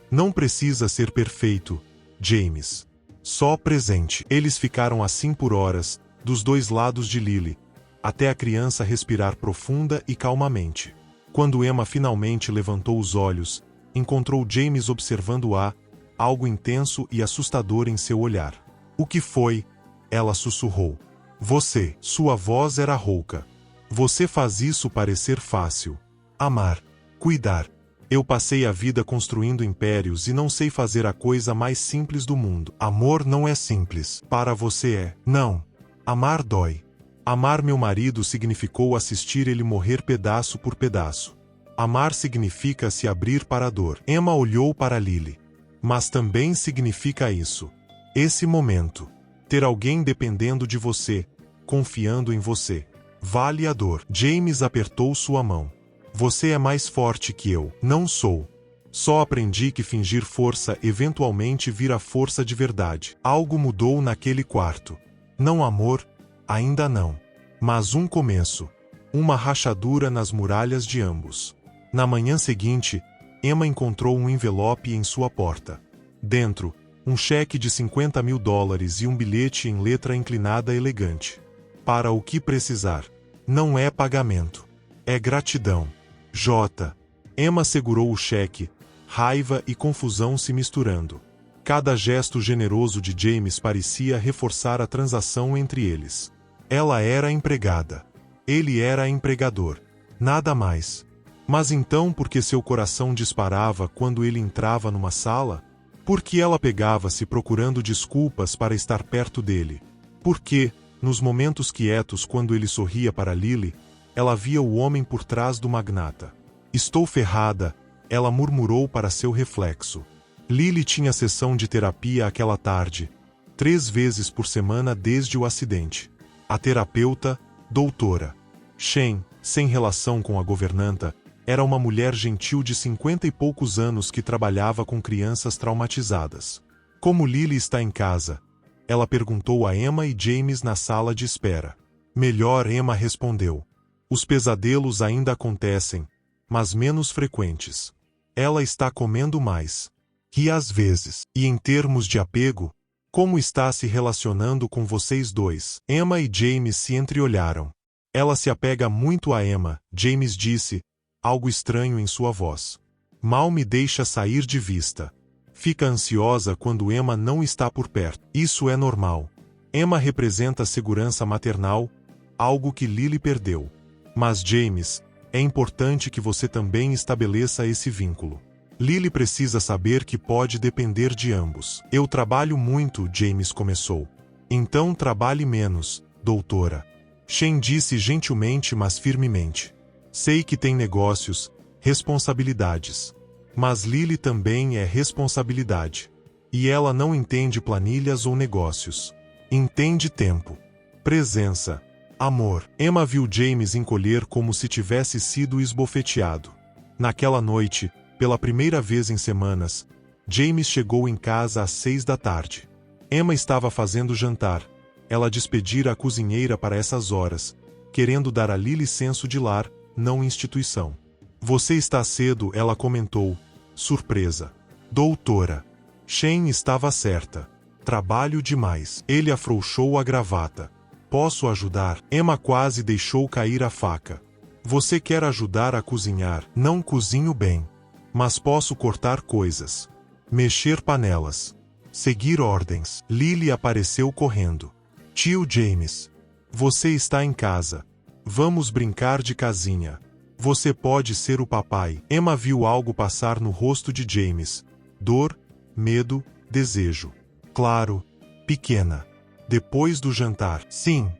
"Não precisa ser perfeito, James. Só presente." Eles ficaram assim por horas, dos dois lados de Lily, até a criança respirar profunda e calmamente. Quando Emma finalmente levantou os olhos, encontrou James observando-a, algo intenso e assustador em seu olhar. "O que foi?" ela sussurrou. "Você." Sua voz era rouca. "Você faz isso parecer fácil. Amar. Cuidar. Eu passei a vida construindo impérios e não sei fazer a coisa mais simples do mundo." "Amor não é simples. Para você é." "Não. Amar dói. Amar meu marido significou assistir ele morrer pedaço por pedaço. Amar significa se abrir para a dor." Emma olhou para Lily. "Mas também significa isso. Esse momento. Ter alguém dependendo de você, confiando em você. Vale a dor." James apertou sua mão. "Você é mais forte que eu." "Não sou. Só aprendi que fingir força eventualmente vira força de verdade." Algo mudou naquele quarto. Não amor, ainda não. Mas um começo. Uma rachadura nas muralhas de ambos. Na manhã seguinte, Emma encontrou um envelope em sua porta. Dentro, um cheque de $50.000 e um bilhete em letra inclinada elegante. "Para o que precisar. Não é pagamento. É gratidão. J." Emma segurou o cheque, raiva e confusão se misturando. Cada gesto generoso de James parecia reforçar a transação entre eles. Ela era a empregada. Ele era empregador. Nada mais. Mas então por que seu coração disparava quando ele entrava numa sala? Por que ela pegava-se procurando desculpas para estar perto dele? Por que, nos momentos quietos quando ele sorria para Lily, ela via o homem por trás do magnata? "Estou ferrada", ela murmurou para seu reflexo. Lily tinha sessão de terapia aquela tarde, 3 vezes por semana desde o acidente. A terapeuta, doutora Shen, sem relação com a governanta, era uma mulher gentil de 50 e poucos anos que trabalhava com crianças traumatizadas. "Como Lily está em casa?" ela perguntou a Emma e James na sala de espera. "Melhor", Emma respondeu. "Os pesadelos ainda acontecem, mas menos frequentes. Ela está comendo mais. E às vezes." "E em termos de apego, como está se relacionando com vocês dois?" Emma e James se entreolharam. "Ela se apega muito a Emma", James disse, algo estranho em sua voz. "Mal me deixa sair de vista. Fica ansiosa quando Emma não está por perto. Isso é normal. Emma representa a segurança maternal, algo que Lily perdeu. Mas James, é importante que você também estabeleça esse vínculo. Lily precisa saber que pode depender de ambos. Eu trabalho muito, James começou. Então trabalhe menos, doutora. Shane disse gentilmente, mas firmemente. Sei que tem negócios, responsabilidades. Mas Lily também é responsabilidade. E ela não entende planilhas ou negócios. Entende tempo, presença, amor. Emma viu James encolher como se tivesse sido esbofeteado. Naquela noite, pela primeira vez em semanas, James chegou em casa às 6 da tarde. Emma estava fazendo jantar. Ela despedira a cozinheira para essas horas, querendo dar a Lily senso de lar, não instituição. Você está cedo, ela comentou. Surpresa. Doutora. Shane estava certa. Trabalho demais. Ele afrouxou a gravata. Posso ajudar? Emma quase deixou cair a faca. Você quer ajudar a cozinhar? Não cozinho bem. Mas posso cortar coisas. Mexer panelas. Seguir ordens. Lily apareceu correndo. Tio James. Você está em casa. Vamos brincar de casinha. Você pode ser o papai. Emma viu algo passar no rosto de James. Dor, medo, desejo. Claro, pequena. Depois do jantar. Sim.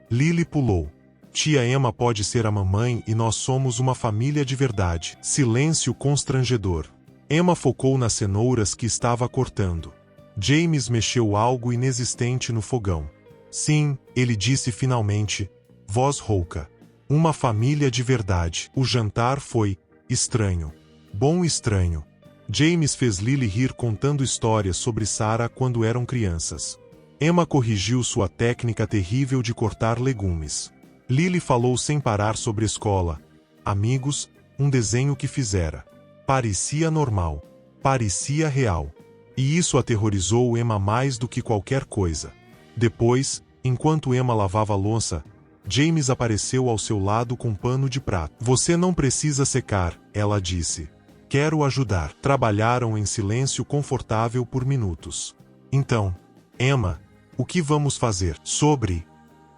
Lily pulou. Tia Emma pode ser a mamãe e nós somos uma família de verdade. Silêncio constrangedor. Emma focou nas cenouras que estava cortando. James mexeu algo inexistente no fogão. Sim, ele disse finalmente, voz rouca. Uma família de verdade. O jantar foi estranho. Bom estranho. James fez Lily rir contando histórias sobre Sarah quando eram crianças. Emma corrigiu sua técnica terrível de cortar legumes. Lily falou sem parar sobre escola, amigos, um desenho que fizera. Parecia normal. Parecia real. E isso aterrorizou Emma mais do que qualquer coisa. Depois, enquanto Emma lavava a louça, James apareceu ao seu lado com pano de prato. Você não precisa secar, ela disse. Quero ajudar. Trabalharam em silêncio confortável por minutos. Então, Emma, o que vamos fazer? Sobre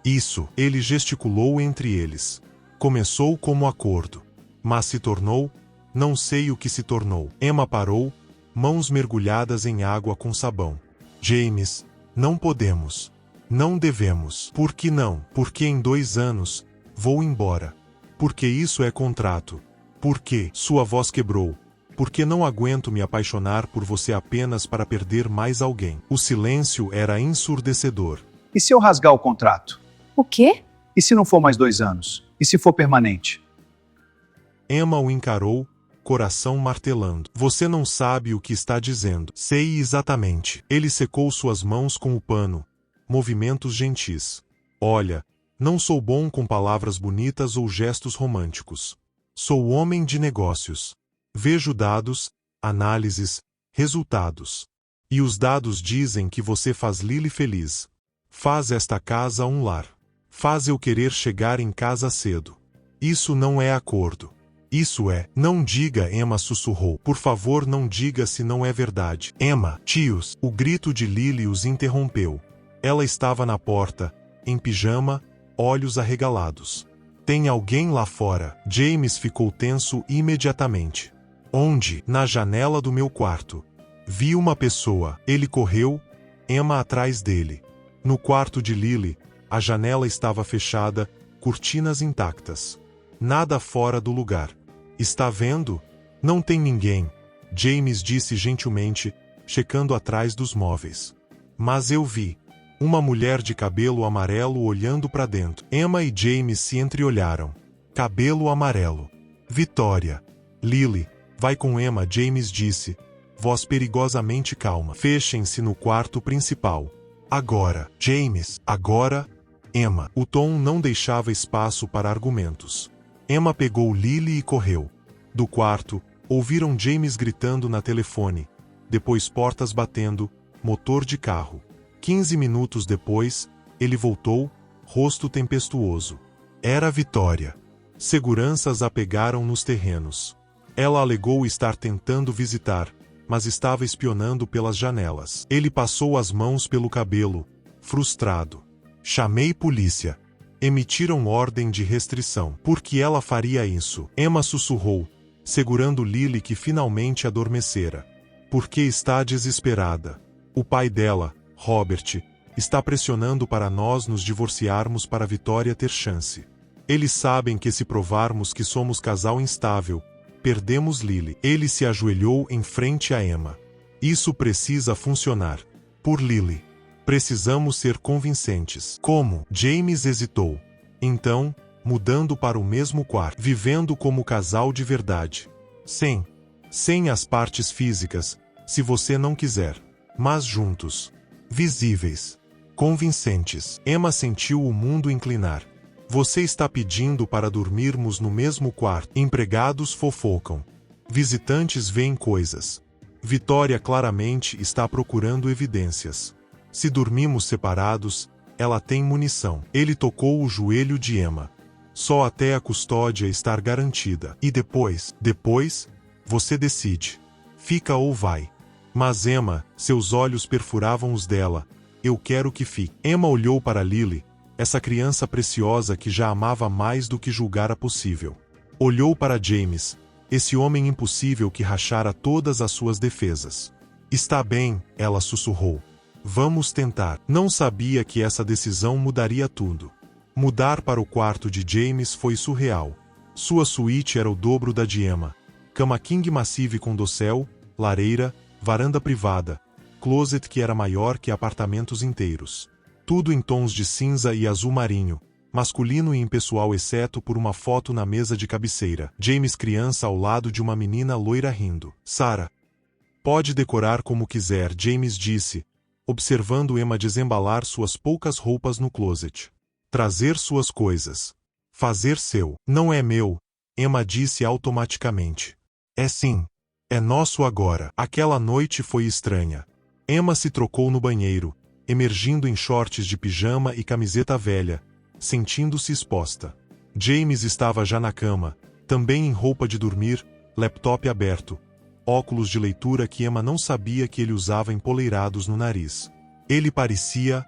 isso, ele gesticulou entre eles. Começou como acordo. Mas se tornou? Não sei o que se tornou. Emma parou, mãos mergulhadas em água com sabão. James, não podemos. Não devemos. Por que não? Porque em 2 anos, vou embora. Porque isso é contrato. Porque sua voz quebrou. Porque não aguento me apaixonar por você apenas para perder mais alguém. O silêncio era ensurdecedor. E se eu rasgar o contrato? O quê? E se não for mais 2 anos? E se for permanente? Emma o encarou, coração martelando. Você não sabe o que está dizendo. Sei exatamente. Ele secou suas mãos com o pano. Movimentos gentis. Olha, não sou bom com palavras bonitas ou gestos românticos. Sou homem de negócios. Vejo dados, análises, resultados. E os dados dizem que você faz Lily feliz. Faz esta casa um lar. Faz eu querer chegar em casa cedo. Isso não é acordo. Isso é. Não diga, Emma sussurrou. Por favor, não diga se não é verdade. Emma, tios. O grito de Lily os interrompeu. Ela estava na porta, em pijama, olhos arregalados. Tem alguém lá fora? James ficou tenso imediatamente. Onde? Na janela do meu quarto. Vi uma pessoa. Ele correu, Emma atrás dele. No quarto de Lily, a janela estava fechada, cortinas intactas. Nada fora do lugar. Está vendo? Não tem ninguém, James disse gentilmente, checando atrás dos móveis. Mas eu vi. Uma mulher de cabelo amarelo olhando para dentro. Emma e James se entreolharam. Cabelo amarelo. Vitória. Lily, vai com Emma, James disse. Voz perigosamente calma. Fechem-se no quarto principal. Agora, James. Agora, Emma. O tom não deixava espaço para argumentos. Emma pegou Lily e correu. Do quarto, ouviram James gritando na telefone. Depois portas batendo, motor de carro. 15 minutos depois, ele voltou, rosto tempestuoso. Era Vitória. Seguranças a pegaram nos terrenos. Ela alegou estar tentando visitar, mas estava espionando pelas janelas. Ele passou as mãos pelo cabelo, frustrado. Chamei polícia. Emitiram ordem de restrição. Por que ela faria isso? Emma sussurrou, segurando Lily que finalmente adormecera. Porque está desesperada. O pai dela, Robert, está pressionando para nós nos divorciarmos para a Vitória ter chance. Eles sabem que se provarmos que somos casal instável, perdemos Lily. Ele se ajoelhou em frente a Emma. Isso precisa funcionar. Por Lily. Precisamos ser convincentes. Como? James hesitou. Então, mudando para o mesmo quarto, vivendo como casal de verdade. Sem as partes físicas, se você não quiser. Mas juntos. Visíveis. Convincentes. Emma sentiu o mundo inclinar. Você está pedindo para dormirmos no mesmo quarto. Empregados fofocam. Visitantes veem coisas. Vitória claramente está procurando evidências. Se dormimos separados, ela tem munição. Ele tocou o joelho de Emma. Só até a custódia estar garantida. E depois, você decide. Fica ou vai. Mas Emma, seus olhos perfuravam os dela. Eu quero que fique. Emma olhou para Lily, essa criança preciosa que já amava mais do que julgara possível. Olhou para James, esse homem impossível que rachara todas as suas defesas. Está bem, ela sussurrou. Vamos tentar. Não sabia que essa decisão mudaria tudo. Mudar para o quarto de James foi surreal. Sua suíte era o dobro da de Emma. Cama king massive com dossel, lareira, varanda privada, closet que era maior que apartamentos inteiros. Tudo em tons de cinza e azul marinho, masculino e impessoal exceto por uma foto na mesa de cabeceira. James criança ao lado de uma menina loira rindo. Sarah. Pode decorar como quiser, James disse, observando Emma desembalar suas poucas roupas no closet. Trazer suas coisas. Fazer seu. Não é meu, Emma disse automaticamente. É sim. É nosso agora. Aquela noite foi estranha. Emma se trocou no banheiro, emergindo em shorts de pijama e camiseta velha, sentindo-se exposta. James estava já na cama, também em roupa de dormir, laptop aberto, óculos de leitura que Emma não sabia que ele usava empoleirados no nariz. Ele parecia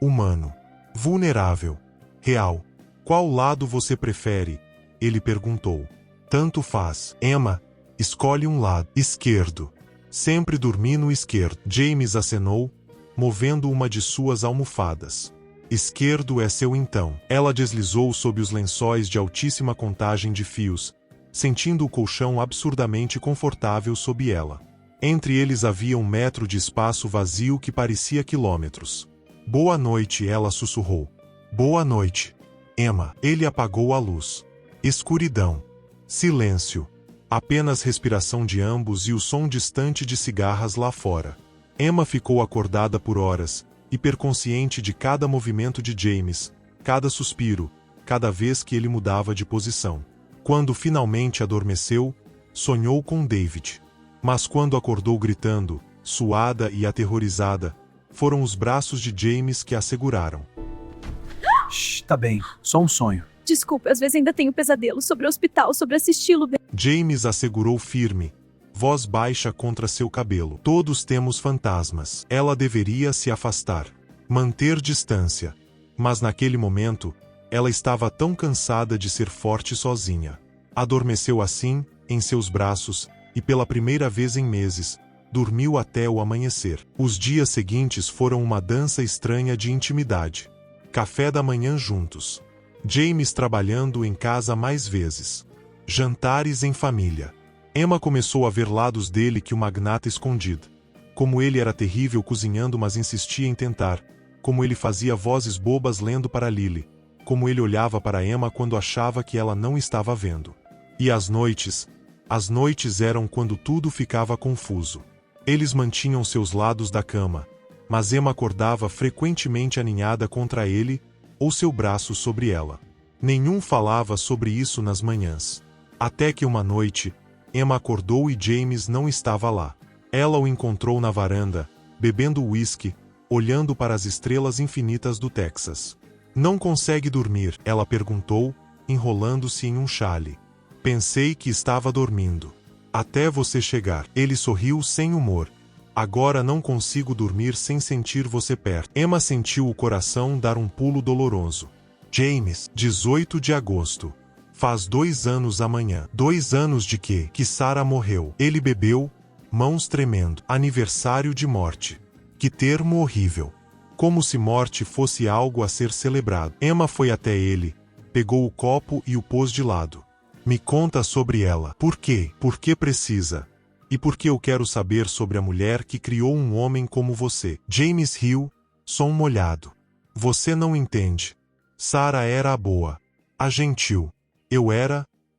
humano, vulnerável, real. Qual lado você prefere? Ele perguntou. Tanto faz. Emma, escolhe um lado. Esquerdo. Sempre dormi no esquerdo. James acenou, movendo uma de suas almofadas. Esquerdo é seu então. Ela deslizou sob os lençóis de altíssima contagem de fios, sentindo o colchão absurdamente confortável sob ela. Entre eles havia 1 metro de espaço vazio que parecia quilômetros. Boa noite, ela sussurrou. Boa noite, Emma. Ele apagou a luz. Escuridão. Silêncio. Apenas respiração de ambos e o som distante de cigarras lá fora. Emma ficou acordada por horas, hiperconsciente de cada movimento de James, cada suspiro, cada vez que ele mudava de posição. Quando finalmente adormeceu, sonhou com David. Mas quando acordou gritando, suada e aterrorizada, foram os braços de James que a seguraram. Shh, tá bem, só um sonho. Desculpe, às vezes ainda tenho pesadelos sobre o hospital, sobre assisti-lo. James a segurou firme, voz baixa contra seu cabelo. Todos temos fantasmas. Ela deveria se afastar, manter distância. Mas naquele momento, ela estava tão cansada de ser forte sozinha. Adormeceu assim, em seus braços, e pela primeira vez em meses, dormiu até o amanhecer. Os dias seguintes foram uma dança estranha de intimidade. Café da manhã juntos. James trabalhando em casa mais vezes. Jantares em família. Emma começou a ver lados dele que o magnata escondido. Como ele era terrível cozinhando mas insistia em tentar. Como ele fazia vozes bobas lendo para Lily. Como ele olhava para Emma quando achava que ela não estava vendo. E as noites eram quando tudo ficava confuso. Eles mantinham seus lados da cama, mas Emma acordava frequentemente aninhada contra ele, ou seu braço sobre ela. Nenhum falava sobre isso nas manhãs. Até que uma noite, Emma acordou e James não estava lá. Ela o encontrou na varanda, bebendo uísque, olhando para as estrelas infinitas do Texas. Não consegue dormir? Ela perguntou, enrolando-se em um chale. Pensei que estava dormindo. Até você chegar. Ele sorriu sem humor. Agora não consigo dormir sem sentir você perto. Emma sentiu o coração dar um pulo doloroso. James, 18 de agosto. Faz 2 anos amanhã. 2 anos de quê? Que Sarah morreu. Ele bebeu, mãos tremendo. Aniversário de morte. Que termo horrível. Como se morte fosse algo a ser celebrado. Emma foi até ele, pegou o copo e o pôs de lado. Me conta sobre ela. Por quê? Por que precisa? E por que eu quero saber sobre a mulher que criou um homem como você? James riu, som molhado. Você não entende. Sarah era a boa, a gentil. Eu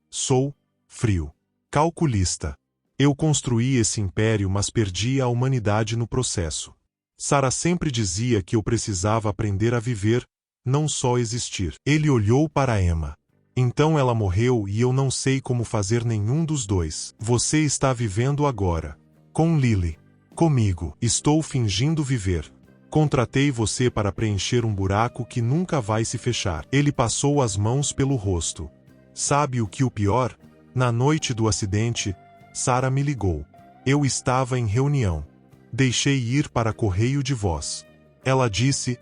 sou, frio. Calculista. Eu construí esse império, mas perdi a humanidade no processo. Sarah sempre dizia que eu precisava aprender a viver, não só existir. Ele olhou para Emma. Então ela morreu e eu não sei como fazer nenhum dos dois. Você está vivendo agora. Com Lily. Comigo. Estou fingindo viver. Contratei você para preencher um buraco que nunca vai se fechar. Ele passou as mãos pelo rosto. Sabe o que o pior? Na noite do acidente, Sarah me ligou. Eu estava em reunião. Deixei ir para correio de voz. Ela disse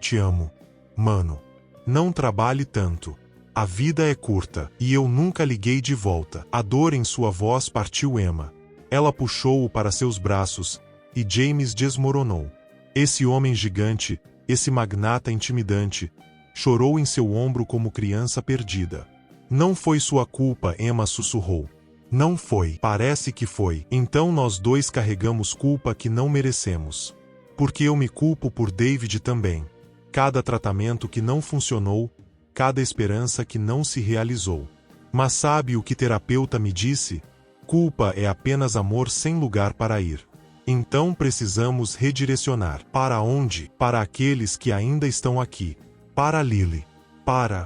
te amo. Mano. Não trabalhe tanto. A vida é curta, e eu nunca liguei de volta. A dor em sua voz partiu Emma. Ela puxou-o para seus braços, e James desmoronou. Esse homem gigante, esse magnata intimidante, chorou em seu ombro como criança perdida. Não foi sua culpa, Emma sussurrou. Não foi. Parece que foi. Então nós dois carregamos culpa que não merecemos. Porque eu me culpo por David também. Cada tratamento que não funcionou, cada esperança que não se realizou. Mas sabe o que terapeuta me disse? Culpa é apenas amor sem lugar para ir. Então precisamos redirecionar. Para onde? Para aqueles que ainda estão aqui. Para Lily.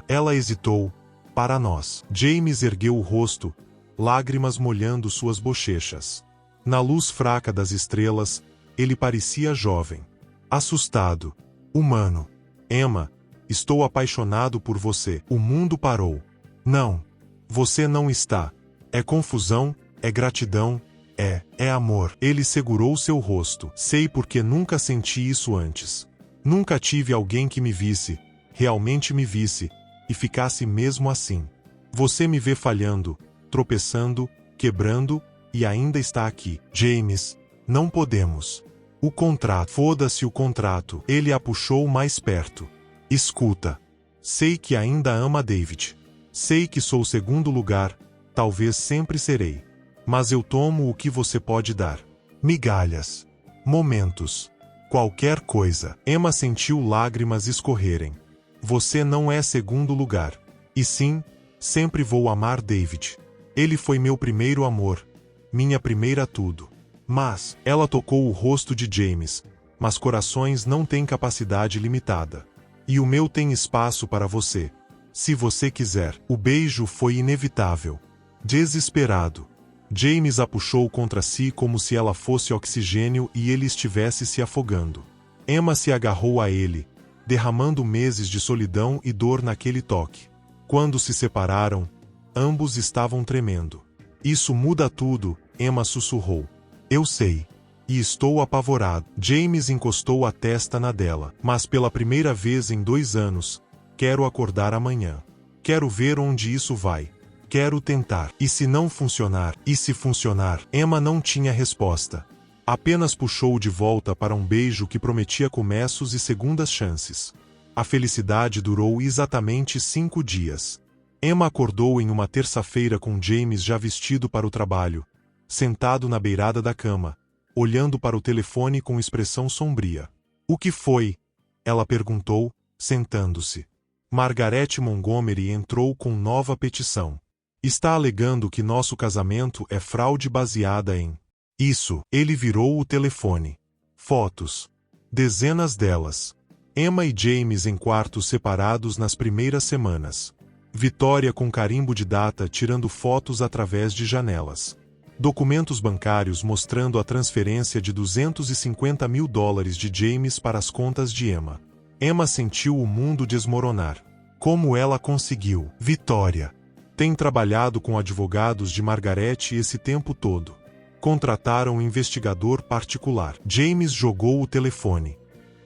Ela hesitou. Para nós. James ergueu o rosto, lágrimas molhando suas bochechas. Na luz fraca das estrelas, ele parecia jovem. Assustado. Humano. Emma, estou apaixonado por você. O mundo parou. Não. Você não está. É confusão, é gratidão, é amor. Ele segurou seu rosto. Sei porque nunca senti isso antes. Nunca tive alguém que me visse, realmente me visse, e ficasse mesmo assim. Você me vê falhando, tropeçando, quebrando, e ainda está aqui. James, não podemos. O contrato. Foda-se o contrato. Ele a puxou mais perto. Escuta. Sei que ainda ama David. Sei que sou o segundo lugar, talvez sempre serei. Mas eu tomo o que você pode dar. Migalhas. Momentos. Qualquer coisa. Emma sentiu lágrimas escorrerem. Você não é segundo lugar. E sim, sempre vou amar David. Ele foi meu primeiro amor. Minha primeira tudo. Mas, ela tocou o rosto de James. Mas corações não têm capacidade limitada. E o meu tem espaço para você. Se você quiser. O beijo foi inevitável. Desesperado. James a puxou contra si como se ela fosse oxigênio e ele estivesse se afogando. Emma se agarrou a ele, derramando meses de solidão e dor naquele toque. Quando se separaram, ambos estavam tremendo. Isso muda tudo, Emma sussurrou. Eu sei. E estou apavorado. James encostou a testa na dela. Mas pela primeira vez em 2 anos, quero acordar amanhã. Quero ver onde isso vai. Quero tentar. E se não funcionar? E se funcionar? Emma não tinha resposta. Apenas puxou de volta para um beijo que prometia começos e segundas chances. A felicidade durou exatamente 5 dias. Emma acordou em uma terça-feira com James já vestido para o trabalho, sentado na beirada da cama, olhando para o telefone com expressão sombria. O que foi? Ela perguntou, sentando-se. Margaret Montgomery entrou com nova petição. Está alegando que nosso casamento é fraude baseada em... Isso. Ele virou o telefone. Fotos. Dezenas delas. Emma e James em quartos separados nas primeiras semanas. Vitória com carimbo de data tirando fotos através de janelas. Documentos bancários mostrando a transferência de $250 mil de James para as contas de Emma. Emma sentiu o mundo desmoronar. Como ela conseguiu? Vitória. Tem trabalhado com advogados de Margaret esse tempo todo. Contrataram um investigador particular. James jogou o telefone.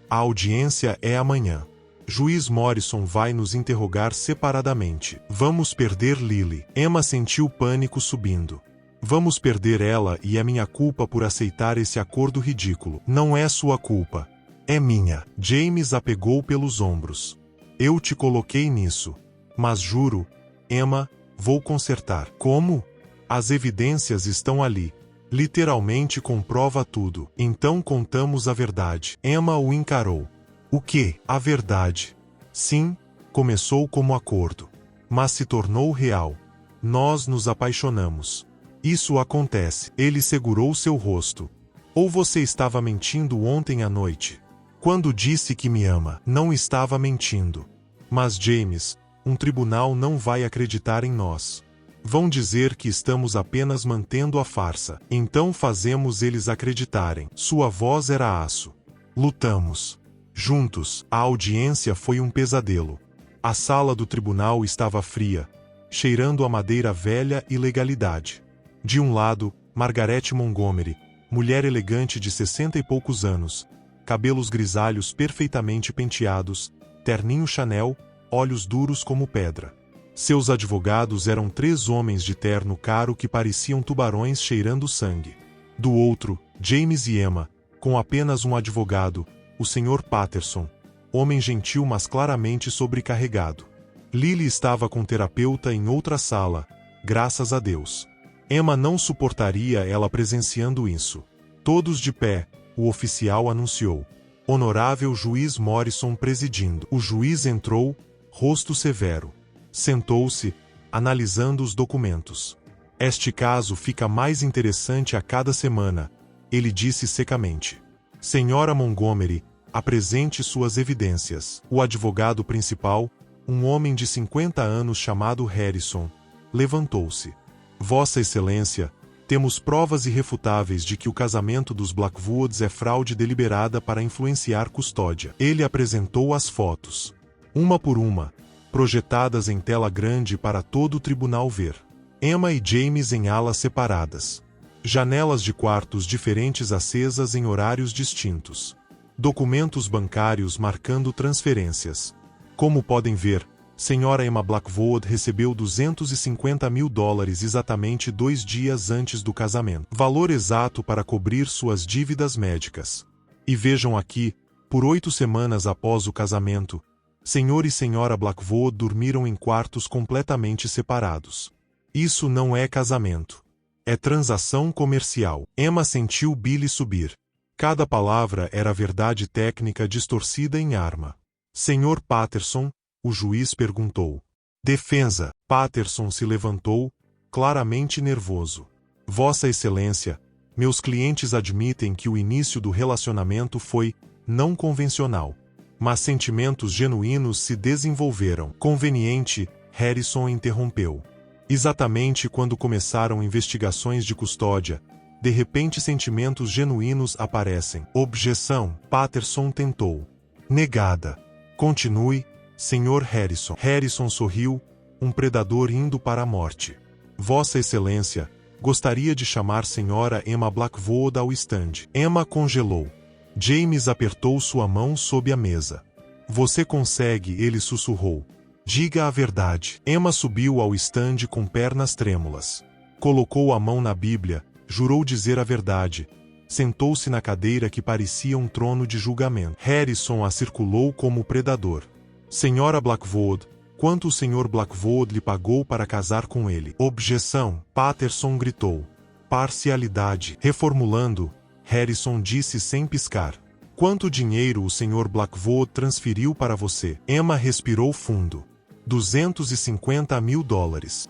A audiência é amanhã. Juiz Morrison vai nos interrogar separadamente. Vamos perder Lily. Emma sentiu pânico subindo. Vamos perder ela e é minha culpa por aceitar esse acordo ridículo. Não é sua culpa. É minha. James a pegou pelos ombros. Eu te coloquei nisso. Mas juro, Emma, vou consertar. Como? As evidências estão ali. Literalmente comprova tudo. Então contamos a verdade. Emma o encarou. O quê? A verdade. Sim, começou como acordo. Mas se tornou real. Nós nos apaixonamos. Isso acontece. Ele segurou seu rosto. Ou você estava mentindo ontem à noite? Quando disse que me ama, não estava mentindo. Mas James, um tribunal não vai acreditar em nós. Vão dizer que estamos apenas mantendo a farsa. Então fazemos eles acreditarem. Sua voz era aço. Lutamos. Juntos, a audiência foi um pesadelo. A sala do tribunal estava fria, cheirando a madeira velha e legalidade. De um lado, Margaret Montgomery, mulher elegante de 60 e poucos anos, cabelos grisalhos perfeitamente penteados, terninho Chanel, olhos duros como pedra. Seus advogados eram 3 homens de terno caro que pareciam tubarões cheirando sangue. Do outro, James e Emma, com apenas um advogado, o Sr. Patterson, homem gentil mas claramente sobrecarregado. Lily estava com terapeuta em outra sala, graças a Deus. Emma não suportaria ela presenciando isso. Todos de pé, o oficial anunciou. Honorável Juiz Morrison presidindo. O juiz entrou, rosto severo. Sentou-se, analisando os documentos. Este caso fica mais interessante a cada semana, ele disse secamente. Senhora Montgomery, apresente suas evidências. O advogado principal, um homem de 50 anos chamado Harrison, levantou-se. Vossa Excelência, temos provas irrefutáveis de que o casamento dos Blackwoods é fraude deliberada para influenciar custódia. Ele apresentou as fotos. Uma por uma, projetadas em tela grande para todo o tribunal ver. Emma e James em alas separadas. Janelas de quartos diferentes acesas em horários distintos. Documentos bancários marcando transferências. Como podem ver, Senhora Emma Blackwood recebeu $250 mil exatamente 2 dias antes do casamento. Valor exato para cobrir suas dívidas médicas. E vejam aqui, por 8 semanas após o casamento, Senhor e Senhora Blackwood dormiram em quartos completamente separados. Isso não é casamento. É transação comercial. Emma sentiu Billy subir. Cada palavra era verdade técnica distorcida em arma. Senhor Patterson, o juiz perguntou. Defesa. Patterson se levantou, claramente nervoso. Vossa Excelência, meus clientes admitem que o início do relacionamento foi não convencional. Mas sentimentos genuínos se desenvolveram. Conveniente, Harrison interrompeu. Exatamente quando começaram investigações de custódia, de repente sentimentos genuínos aparecem. Objeção. Patterson tentou. Negada. Continue, Sr. Harrison. Harrison sorriu, um predador indo para a morte. Vossa Excelência, gostaria de chamar Senhora Emma Blackwood ao stand. Emma congelou. James apertou sua mão sob a mesa. Você consegue, ele sussurrou. Diga a verdade. Emma subiu ao stand com pernas trêmulas. Colocou a mão na Bíblia, jurou dizer a verdade. Sentou-se na cadeira que parecia um trono de julgamento. Harrison a circulou como predador. Senhora Blackwood, quanto o Sr. Blackwood lhe pagou para casar com ele? Objeção. Patterson gritou. Parcialidade. Reformulando, Harrison disse sem piscar. Quanto dinheiro o Sr. Blackwood transferiu para você? Emma respirou fundo. $250 mil.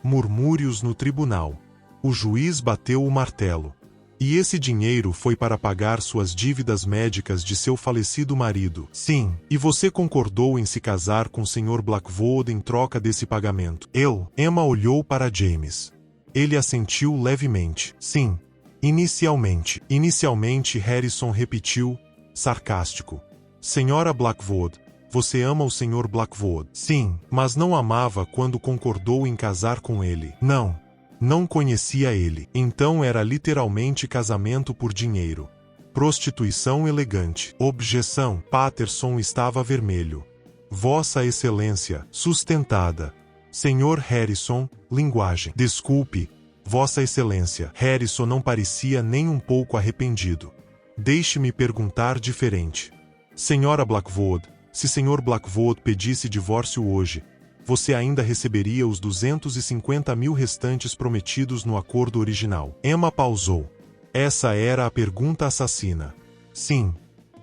Murmúrios no tribunal. O juiz bateu o martelo. E esse dinheiro foi para pagar suas dívidas médicas de seu falecido marido. Sim. E você concordou em se casar com o Sr. Blackwood em troca desse pagamento? Emma olhou para James. Ele assentiu levemente. Sim. Inicialmente. Inicialmente, Harrison repetiu, sarcástico. Senhora Blackwood, você ama o Sr. Blackwood? Sim. Mas não amava quando concordou em casar com ele. Não. Não conhecia ele. Então era literalmente casamento por dinheiro. Prostituição elegante. Objeção. Patterson estava vermelho. Vossa Excelência, sustentada. Senhor Harrison, linguagem. Desculpe, Vossa Excelência. Harrison não parecia nem um pouco arrependido. Deixe-me perguntar diferente. Senhora Blackwood, se Sr. Blackwood pedisse divórcio hoje, você ainda receberia os 250 mil restantes prometidos no acordo original? Emma pausou. Essa era a pergunta assassina. Sim.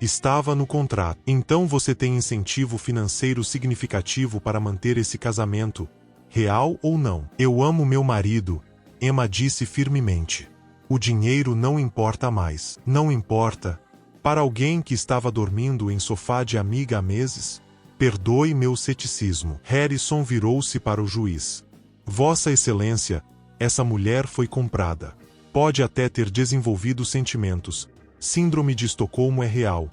Estava no contrato. Então você tem incentivo financeiro significativo para manter esse casamento, real ou não? Eu amo meu marido, Emma disse firmemente. O dinheiro não importa mais. Não importa? Para alguém que estava dormindo em sofá de amiga há meses? Perdoe meu ceticismo. Harrison virou-se para o juiz. Vossa Excelência, essa mulher foi comprada. Pode até ter desenvolvido sentimentos. Síndrome de Estocolmo é real.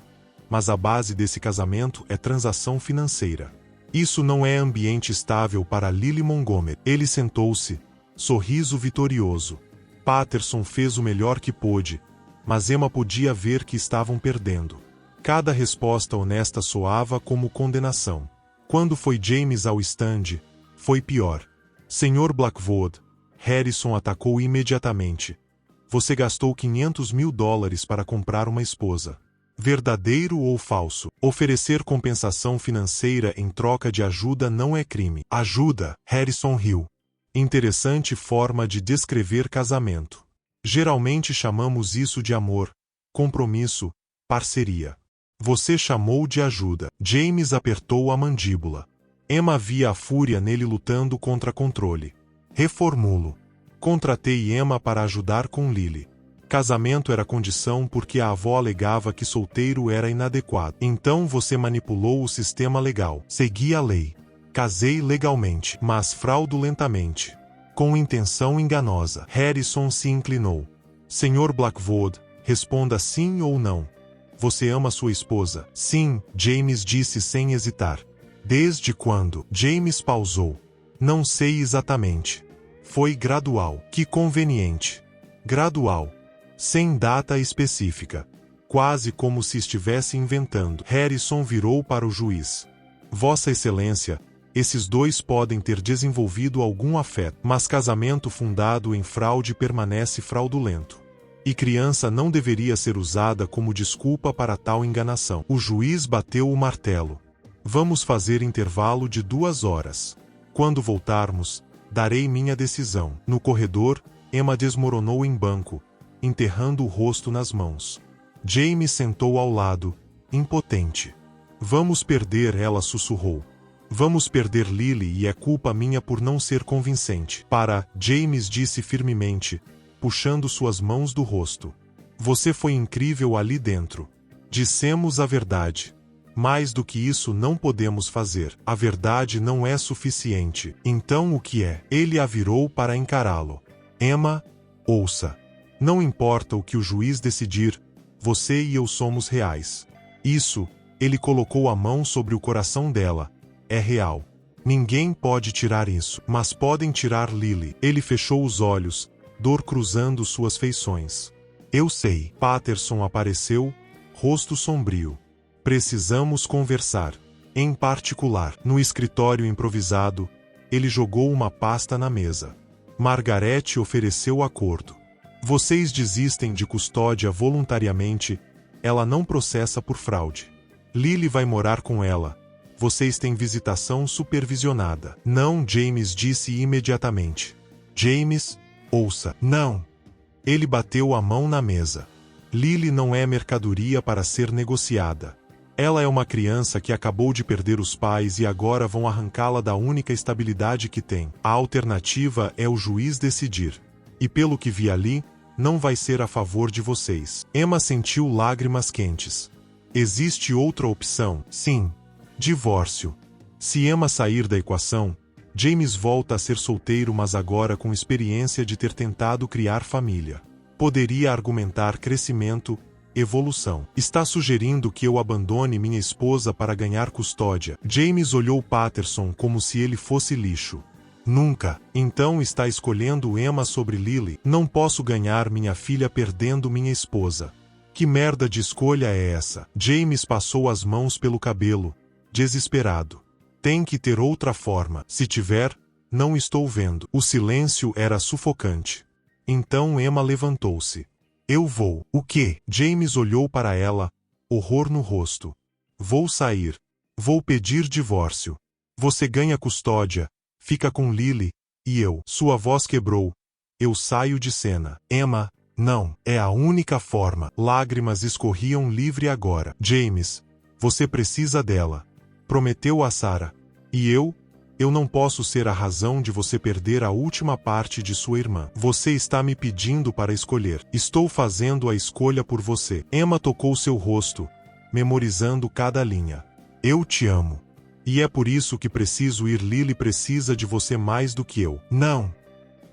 Mas a base desse casamento é transação financeira. Isso não é ambiente estável para Lily Montgomery. Ele sentou-se. Sorriso vitorioso. Patterson fez o melhor que pôde, mas Emma podia ver que estavam perdendo. Cada resposta honesta soava como condenação. Quando foi James ao stand, foi pior. Sr. Blackwood, Harrison atacou imediatamente. Você gastou 500 mil dólares para comprar uma esposa. Verdadeiro ou falso? Oferecer compensação financeira em troca de ajuda não é crime. Ajuda, Harrison riu. Interessante forma de descrever casamento. Geralmente chamamos isso de amor, compromisso, parceria. Você chamou de ajuda. James apertou a mandíbula. Emma via a fúria nele lutando contra controle. Reformulo. Contratei Emma para ajudar com Lily. Casamento era condição porque a avó alegava que solteiro era inadequado. Então você manipulou o sistema legal. Segui a lei. Casei legalmente, mas fraudulentamente. Com intenção enganosa. Harrison se inclinou. Sr. Blackwood, responda sim ou não. Você ama sua esposa? Sim, James disse sem hesitar. Desde quando? James pausou. Não sei exatamente. Foi gradual. Que conveniente. Gradual. Sem data específica. Quase como se estivesse inventando. Harrison virou para o juiz. Vossa Excelência, esses dois podem ter desenvolvido algum afeto, mas casamento fundado em fraude permanece fraudulento. E criança não deveria ser usada como desculpa para tal enganação. O juiz bateu o martelo. Vamos fazer intervalo de 2 horas. Quando voltarmos, darei minha decisão. No corredor, Emma desmoronou em banco, enterrando o rosto nas mãos. James sentou ao lado, impotente. Vamos perder, ela sussurrou. Vamos perder Lily e é culpa minha por não ser convincente. Para, James disse firmemente, puxando suas mãos do rosto. Você foi incrível ali dentro. Dissemos a verdade. Mais do que isso não podemos fazer. A verdade não é suficiente. Então o que é? Ele a virou para encará-lo. Emma, ouça. Não importa o que o juiz decidir, você e eu somos reais. Isso, ele colocou a mão sobre o coração dela. É real. Ninguém pode tirar isso. Mas podem tirar Lily. Ele fechou os olhos, dor cruzando suas feições. Eu sei. Patterson apareceu, rosto sombrio. Precisamos conversar. Em particular, no escritório improvisado, ele jogou uma pasta na mesa. Margarete ofereceu acordo. Vocês desistem de custódia voluntariamente, ela não processa por fraude. Lily vai morar com ela. Vocês têm visitação supervisionada. Não, James disse imediatamente. James, ouça. Não. Ele bateu a mão na mesa. Lily não é mercadoria para ser negociada. Ela é uma criança que acabou de perder os pais e agora vão arrancá-la da única estabilidade que tem. A alternativa é o juiz decidir. E pelo que vi ali, não vai ser a favor de vocês. Emma sentiu lágrimas quentes. Existe outra opção? Sim. Divórcio. Se Emma sair da equação, James volta a ser solteiro, mas agora com experiência de ter tentado criar família. Poderia argumentar crescimento, evolução. Está sugerindo que eu abandone minha esposa para ganhar custódia. James olhou Patterson como se ele fosse lixo. Nunca. Então está escolhendo Emma sobre Lily. Não posso ganhar minha filha perdendo minha esposa. Que merda de escolha é essa? James passou as mãos pelo cabelo, desesperado. Tem que ter outra forma. Se tiver, não estou vendo. O silêncio era sufocante. Então Emma levantou-se. Eu vou. O quê? James olhou para ela, horror no rosto. Vou sair. Vou pedir divórcio. Você ganha custódia, fica com Lily, e eu. Sua voz quebrou. Eu saio de cena. Emma, não, é a única forma. Lágrimas escorriam livre agora. James, você precisa dela. Prometeu a Sarah. E eu não posso ser a razão de você perder a última parte de sua irmã. Você está me pedindo para escolher. Estou fazendo a escolha por você. Emma tocou seu rosto, memorizando cada linha. Eu te amo. E é por isso que preciso ir. Lily precisa de você mais do que eu. Não.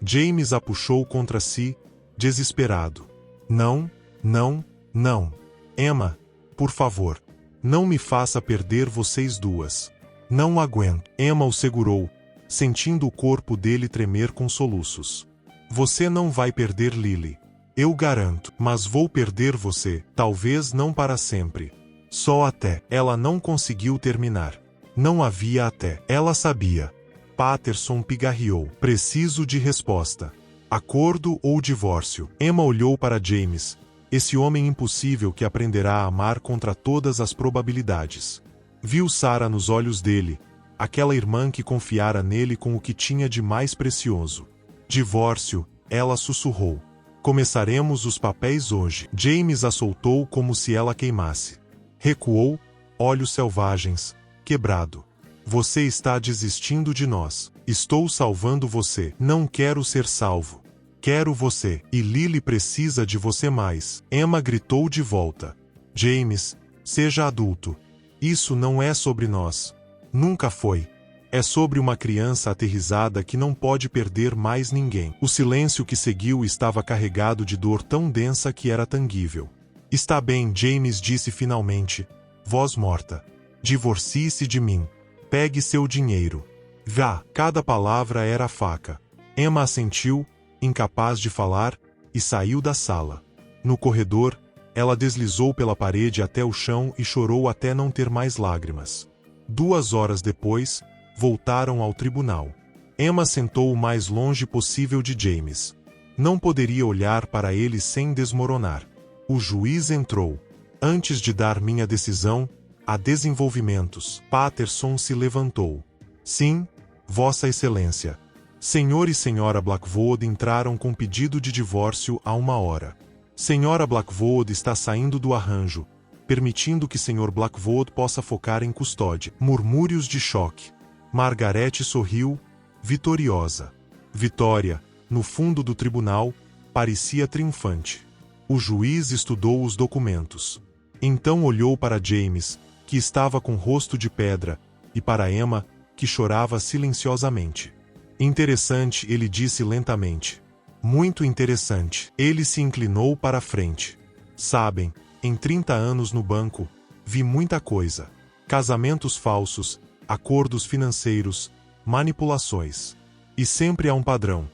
James a puxou contra si, desesperado. Não, não, não. Emma, por favor, não me faça perder vocês duas. Não aguento. Emma o segurou, sentindo o corpo dele tremer com soluços. Você não vai perder Lily. Eu garanto. Mas vou perder você. Talvez não para sempre. Só até. Ela não conseguiu terminar. Não havia até. Ela sabia. Patterson pigarreou. Preciso de resposta. Acordo ou divórcio? Emma olhou para James, esse homem impossível que aprenderá a amar contra todas as probabilidades. Viu Sarah nos olhos dele, aquela irmã que confiara nele com o que tinha de mais precioso. Divórcio, ela sussurrou. Começaremos os papéis hoje. James a soltou como se ela queimasse. Recuou, olhos selvagens, quebrado. Você está desistindo de nós. Estou salvando você. Não quero ser salvo. Quero você. E Lily precisa de você mais. Emma gritou de volta. James, seja adulto. Isso não é sobre nós. Nunca foi. É sobre uma criança aterrissada que não pode perder mais ninguém. O silêncio que seguiu estava carregado de dor tão densa que era tangível. Está bem, James disse finalmente. Voz morta. Divorcie-se de mim. Pegue seu dinheiro. Vá. Cada palavra era faca. Emma assentiu, incapaz de falar, e saiu da sala. No corredor, ela deslizou pela parede até o chão e chorou até não ter mais lágrimas. 2 horas depois, voltaram ao tribunal. Emma sentou o mais longe possível de James. Não poderia olhar para ele sem desmoronar. O juiz entrou. Antes de dar minha decisão, há desenvolvimentos. Patterson se levantou. Sim, Vossa Excelência. Senhor e Senhora Blackwood entraram com pedido de divórcio há 1 hora. Senhora Blackwood está saindo do arranjo, permitindo que Sr. Blackwood possa focar em custódia. Murmúrios de choque. Margaret sorriu, vitoriosa. Vitória, no fundo do tribunal, parecia triunfante. O juiz estudou os documentos. Então olhou para James, que estava com rosto de pedra, e para Emma, que chorava silenciosamente. Interessante, ele disse lentamente. Muito interessante. Ele se inclinou para a frente. Sabem, em 30 anos no banco, vi muita coisa. Casamentos falsos, acordos financeiros, manipulações. E sempre há um padrão.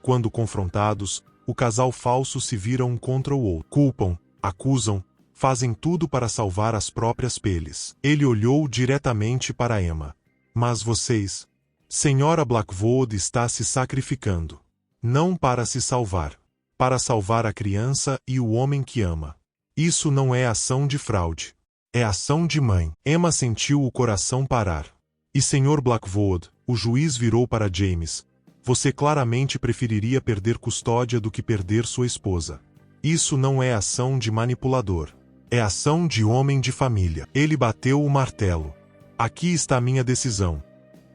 Quando confrontados, o casal falso se vira um contra o outro. Culpam, acusam, fazem tudo para salvar as próprias peles. Ele olhou diretamente para Emma. Mas vocês, Senhora Blackwood está se sacrificando. Não para se salvar. Para salvar a criança e o homem que ama. Isso não é ação de fraude. É ação de mãe. Emma sentiu o coração parar. E Sr. Blackwood, o juiz virou para James. Você claramente preferiria perder custódia do que perder sua esposa. Isso não é ação de manipulador. É ação de homem de família. Ele bateu o martelo. Aqui está minha decisão.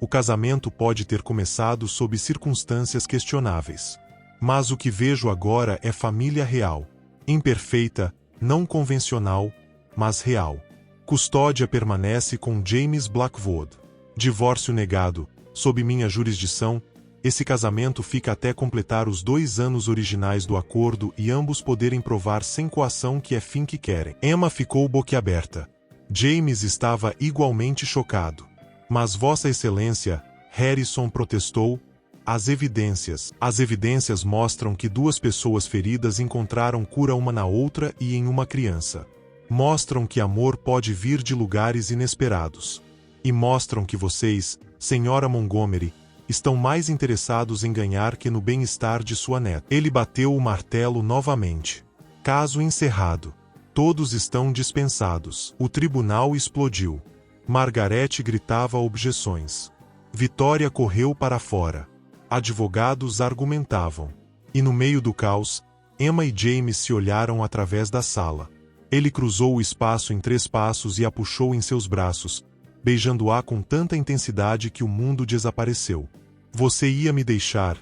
O casamento pode ter começado sob circunstâncias questionáveis. Mas o que vejo agora é família real. Imperfeita, não convencional, mas real. Custódia permanece com James Blackwood. Divórcio negado, sob minha jurisdição, esse casamento fica até completar os 2 anos originais do acordo e ambos poderem provar sem coação que é fim que querem. Emma ficou boquiaberta. James estava igualmente chocado. Mas Vossa Excelência, Harrison protestou, as evidências mostram que 2 pessoas feridas encontraram cura uma na outra e em uma criança. Mostram que amor pode vir de lugares inesperados. E mostram que vocês, Senhora Montgomery, estão mais interessados em ganhar que no bem-estar de sua neta. Ele bateu o martelo novamente. Caso encerrado. Todos estão dispensados. O tribunal explodiu. Margarete gritava objeções. Vitória correu para fora. Advogados argumentavam. E no meio do caos, Emma e James se olharam através da sala. Ele cruzou o espaço em 3 passos e a puxou em seus braços, beijando-a com tanta intensidade que o mundo desapareceu. Você ia me deixar?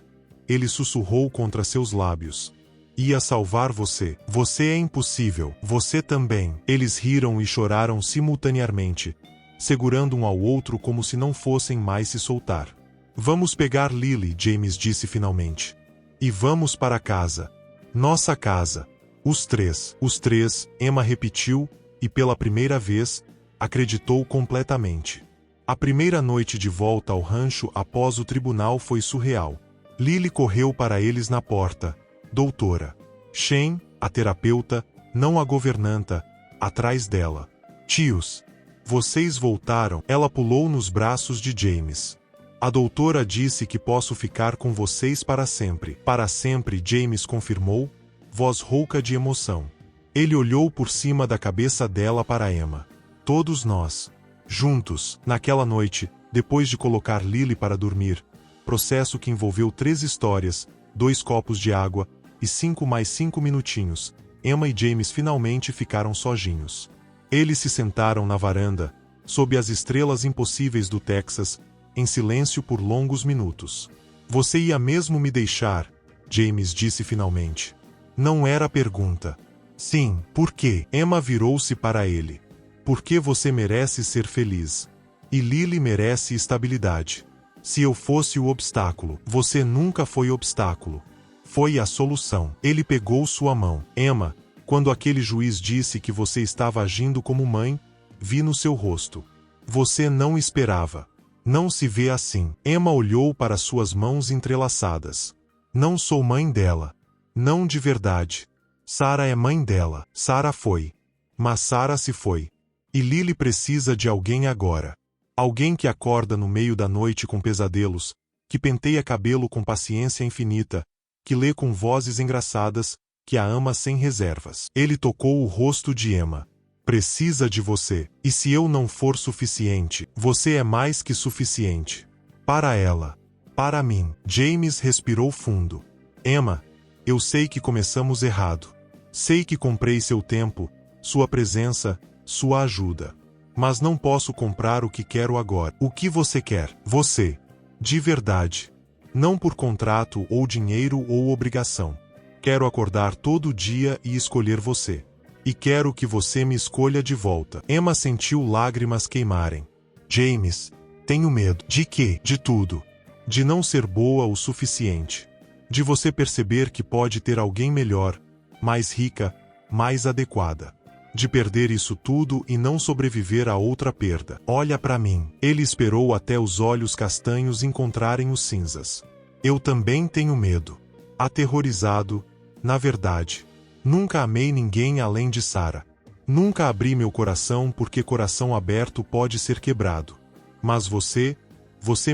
Ele sussurrou contra seus lábios. Ia salvar você. Você é impossível. Você também. Eles riram e choraram simultaneamente, segurando um ao outro como se não fossem mais se soltar. Vamos pegar Lily, James disse finalmente. E vamos para casa. Nossa casa. Os três, Emma repetiu, e pela primeira vez, acreditou completamente. A primeira noite de volta ao rancho após o tribunal foi surreal. Lily correu para eles na porta. Doutora. Shane, a terapeuta, não a governanta, atrás dela. Tios. Vocês voltaram. Ela pulou nos braços de James. A doutora disse que posso ficar com vocês para sempre. Para sempre, James confirmou, voz rouca de emoção. Ele olhou por cima da cabeça dela para Emma. Todos nós, juntos, naquela noite, depois de colocar Lily para dormir, processo que envolveu 3 histórias, 2 copos de água e 5 mais 5 minutinhos, Emma e James finalmente ficaram sozinhos. Eles se sentaram na varanda, sob as estrelas impossíveis do Texas, em silêncio por longos minutos. Você ia mesmo me deixar? James disse finalmente. Não era pergunta. Sim, por quê? Emma virou-se para ele. Porque você merece ser feliz. E Lily merece estabilidade. Se eu fosse o obstáculo, você nunca foi obstáculo. Foi a solução. Ele pegou sua mão. Emma, quando aquele juiz disse que você estava agindo como mãe, vi no seu rosto. Você não esperava. Não se vê assim. Emma olhou para suas mãos entrelaçadas. Não sou mãe dela. Não de verdade. Sarah é mãe dela. Sarah foi. Mas Sarah se foi. E Lily precisa de alguém agora. Alguém que acorda no meio da noite com pesadelos, que penteia cabelo com paciência infinita, que lê com vozes engraçadas, que a ama sem reservas. Ele tocou o rosto de Emma. Precisa de você. E se eu não for suficiente, você é mais que suficiente. Para ela. Para mim. James respirou fundo. Emma, eu sei que começamos errado. Sei que comprei seu tempo, sua presença, sua ajuda. Mas não posso comprar o que quero agora. O que você quer? Você. De verdade. Não por contrato ou dinheiro ou obrigação. Quero acordar todo dia e escolher você. E quero que você me escolha de volta. Emma sentiu lágrimas queimarem. James, tenho medo. De quê? De tudo. De não ser boa o suficiente. De você perceber que pode ter alguém melhor, mais rica, mais adequada. De perder isso tudo e não sobreviver a outra perda. Olha para mim. Ele esperou até os olhos castanhos encontrarem os cinzas. Eu também tenho medo. Aterrorizado, na verdade. Nunca amei ninguém além de Sarah. Nunca abri meu coração porque coração aberto pode ser quebrado. Mas você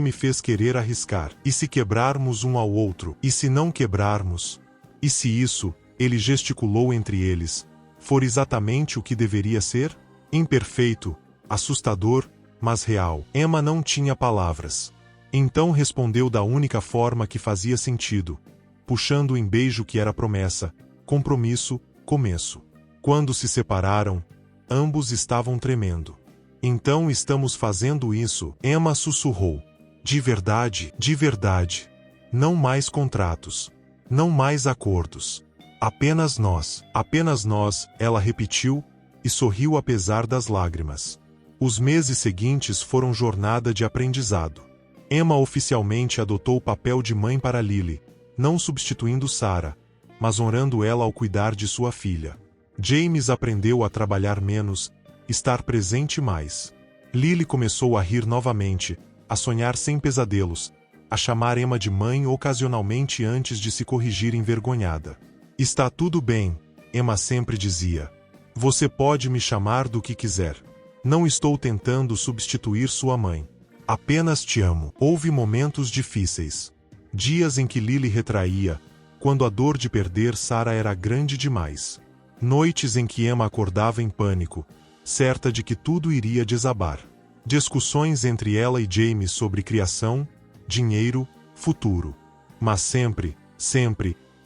me fez querer arriscar. E se quebrarmos um ao outro? E se não quebrarmos? E se isso, ele gesticulou entre eles, for exatamente o que deveria ser? Imperfeito, assustador, mas real. Emma não tinha palavras. Então respondeu da única forma que fazia sentido, puxando em beijo que era promessa, compromisso, começo. Quando se separaram, ambos estavam tremendo. Então estamos fazendo isso, Emma sussurrou. De verdade, de verdade. Não mais contratos. Não mais acordos. Apenas nós, ela repetiu, e sorriu apesar das lágrimas. Os meses seguintes foram jornada de aprendizado. Emma oficialmente adotou o papel de mãe para Lily, não substituindo Sarah, mas honrando ela ao cuidar de sua filha. James aprendeu a trabalhar menos, estar presente mais. Lily começou a rir novamente, a sonhar sem pesadelos, a chamar Emma de mãe ocasionalmente antes de se corrigir envergonhada. Está tudo bem, Emma sempre dizia. Você pode me chamar do que quiser. Não estou tentando substituir sua mãe. Apenas te amo. Houve momentos difíceis. Dias em que Lily retraía, quando a dor de perder Sarah era grande demais. Noites em que Emma acordava em pânico, certa de que tudo iria desabar. Discussões entre ela e James sobre criação, dinheiro, futuro. Mas sempre,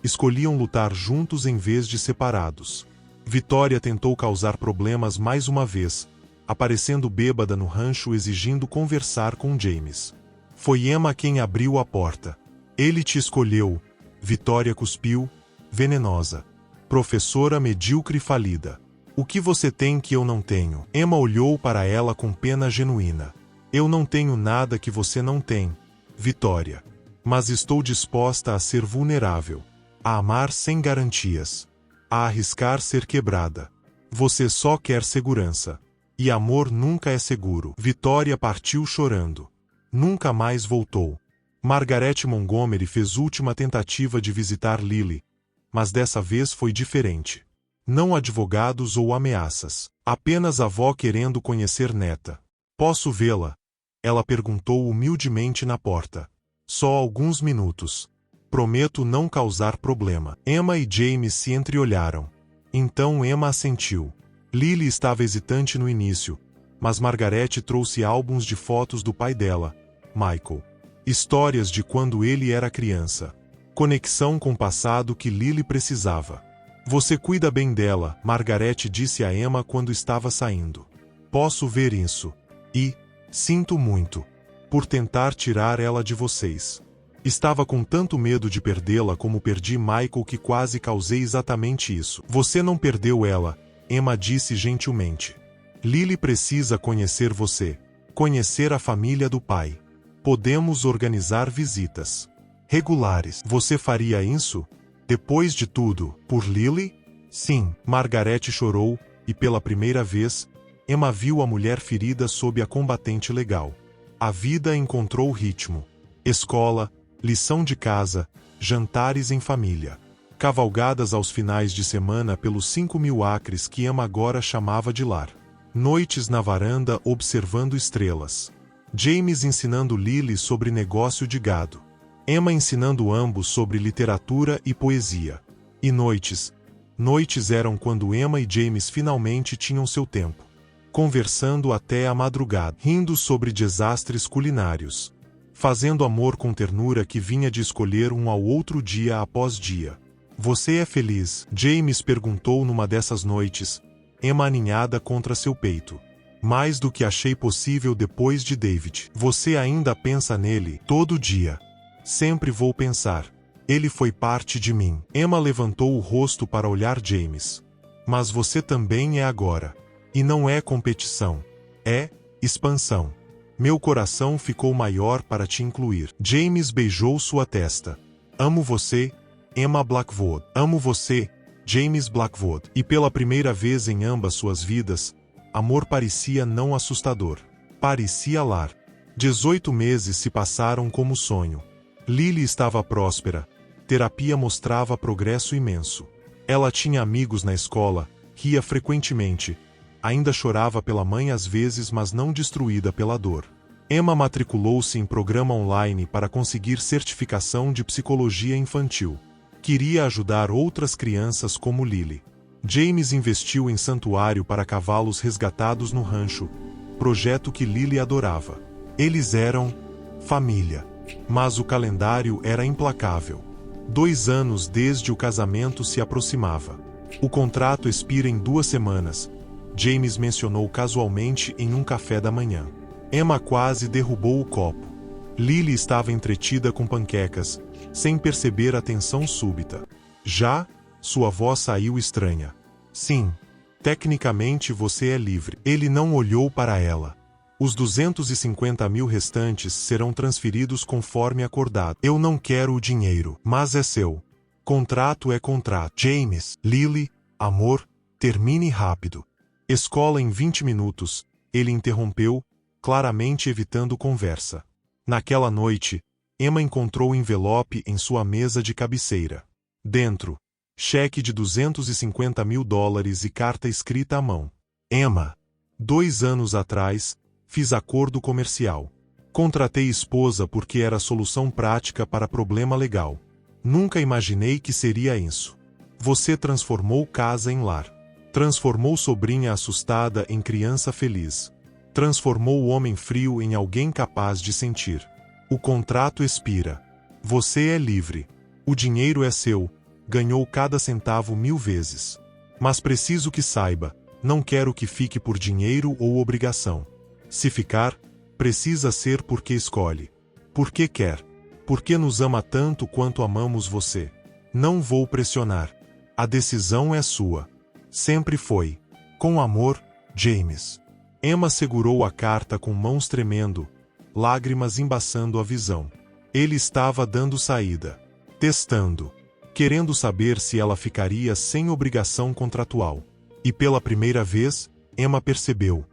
escolhiam lutar juntos em vez de separados. Vitória tentou causar problemas mais uma vez, aparecendo bêbada no rancho exigindo conversar com James. Foi Emma quem abriu a porta. Ele te escolheu. Vitória cuspiu, venenosa. Professora medíocre falida. O que você tem que eu não tenho? Emma olhou para ela com pena genuína. Eu não tenho nada que você não tem, Vitória. Mas estou disposta a ser vulnerável. A amar sem garantias. A arriscar ser quebrada. Você só quer segurança. E amor nunca é seguro. Vitória partiu chorando. Nunca mais voltou. Margaret Montgomery fez última tentativa de visitar Lily. Mas dessa vez foi diferente. Não advogados ou ameaças. Apenas a avó querendo conhecer neta. Posso vê-la? Ela perguntou humildemente na porta. Só alguns minutos. Prometo não causar problema. Emma e James se entreolharam. Então Emma assentiu. Lily estava hesitante no início, mas Margaret trouxe álbuns de fotos do pai dela, Michael. Histórias de quando ele era criança. Conexão com o passado que Lily precisava. Você cuida bem dela, Margaret disse a Emma quando estava saindo. Posso ver isso. E, sinto muito, por tentar tirar ela de vocês. Estava com tanto medo de perdê-la como perdi Michael que quase causei exatamente isso. Você não perdeu ela, Emma disse gentilmente. Lily precisa conhecer você. Conhecer a família do pai. Podemos organizar visitas regulares. Você faria isso? Depois de tudo, por Lily? Sim, Margaret chorou, e pela primeira vez, Emma viu a mulher ferida sob a combatente legal. A vida encontrou ritmo. Escola, lição de casa, jantares em família. Cavalgadas aos finais de semana pelos 5.000 acres que Emma agora chamava de lar. Noites na varanda observando estrelas. James ensinando Lily sobre negócio de gado. Emma ensinando ambos sobre literatura e poesia. E noites eram quando Emma e James finalmente tinham seu tempo. Conversando até a madrugada, rindo sobre desastres culinários. Fazendo amor com ternura que vinha de escolher um ao outro dia após dia. Você é feliz? James perguntou numa dessas noites, Emma aninhada contra seu peito. Mais do que achei possível depois de David. Você ainda pensa nele, todo dia. Sempre vou pensar. Ele foi parte de mim. Emma levantou o rosto para olhar James. Mas você também é agora. E não é competição. É expansão. Meu coração ficou maior para te incluir. James beijou sua testa. Amo você, Emma Blackwood. Amo você, James Blackwood. E pela primeira vez em ambas suas vidas, amor parecia não assustador. Parecia lar. 18 meses se passaram como sonho. Lily estava próspera. Terapia mostrava progresso imenso. Ela tinha amigos na escola, ria frequentemente. Ainda chorava pela mãe às vezes, mas não destruída pela dor. Emma matriculou-se em programa online para conseguir certificação de psicologia infantil. Queria ajudar outras crianças como Lily. James investiu em santuário para cavalos resgatados no rancho, projeto que Lily adorava. Eles eram família. Mas o calendário era implacável. 2 anos desde o casamento se aproximava. O contrato expira em 2 semanas. James mencionou casualmente em um café da manhã. Emma quase derrubou o copo. Lily estava entretida com panquecas, sem perceber a tensão súbita. Já, sua voz saiu estranha. Sim, tecnicamente você é livre. Ele não olhou para ela. Os 250 mil restantes serão transferidos conforme acordado. Eu não quero o dinheiro, mas é seu. Contrato é contrato. James, Lily, amor, termine rápido. Escola em 20 minutos, ele interrompeu, claramente evitando conversa. Naquela noite, Emma encontrou o envelope em sua mesa de cabeceira. Dentro, cheque de $250 mil e carta escrita à mão. Emma, 2 anos atrás, fiz acordo comercial. Contratei esposa porque era a solução prática para problema legal. Nunca imaginei que seria isso. Você transformou casa em lar. Transformou sobrinha assustada em criança feliz. Transformou o homem frio em alguém capaz de sentir. O contrato expira. Você é livre. O dinheiro é seu. Ganhou cada centavo 1000 vezes. Mas preciso que saiba, não quero que fique por dinheiro ou obrigação. Se ficar, precisa ser porque escolhe. Porque quer. Porque nos ama tanto quanto amamos você. Não vou pressionar. A decisão é sua. Sempre foi. Com amor, James. Emma segurou a carta com mãos tremendo, lágrimas embaçando a visão. Ele estava dando saída. Testando. Querendo saber se ela ficaria sem obrigação contratual. E pela primeira vez, Emma percebeu.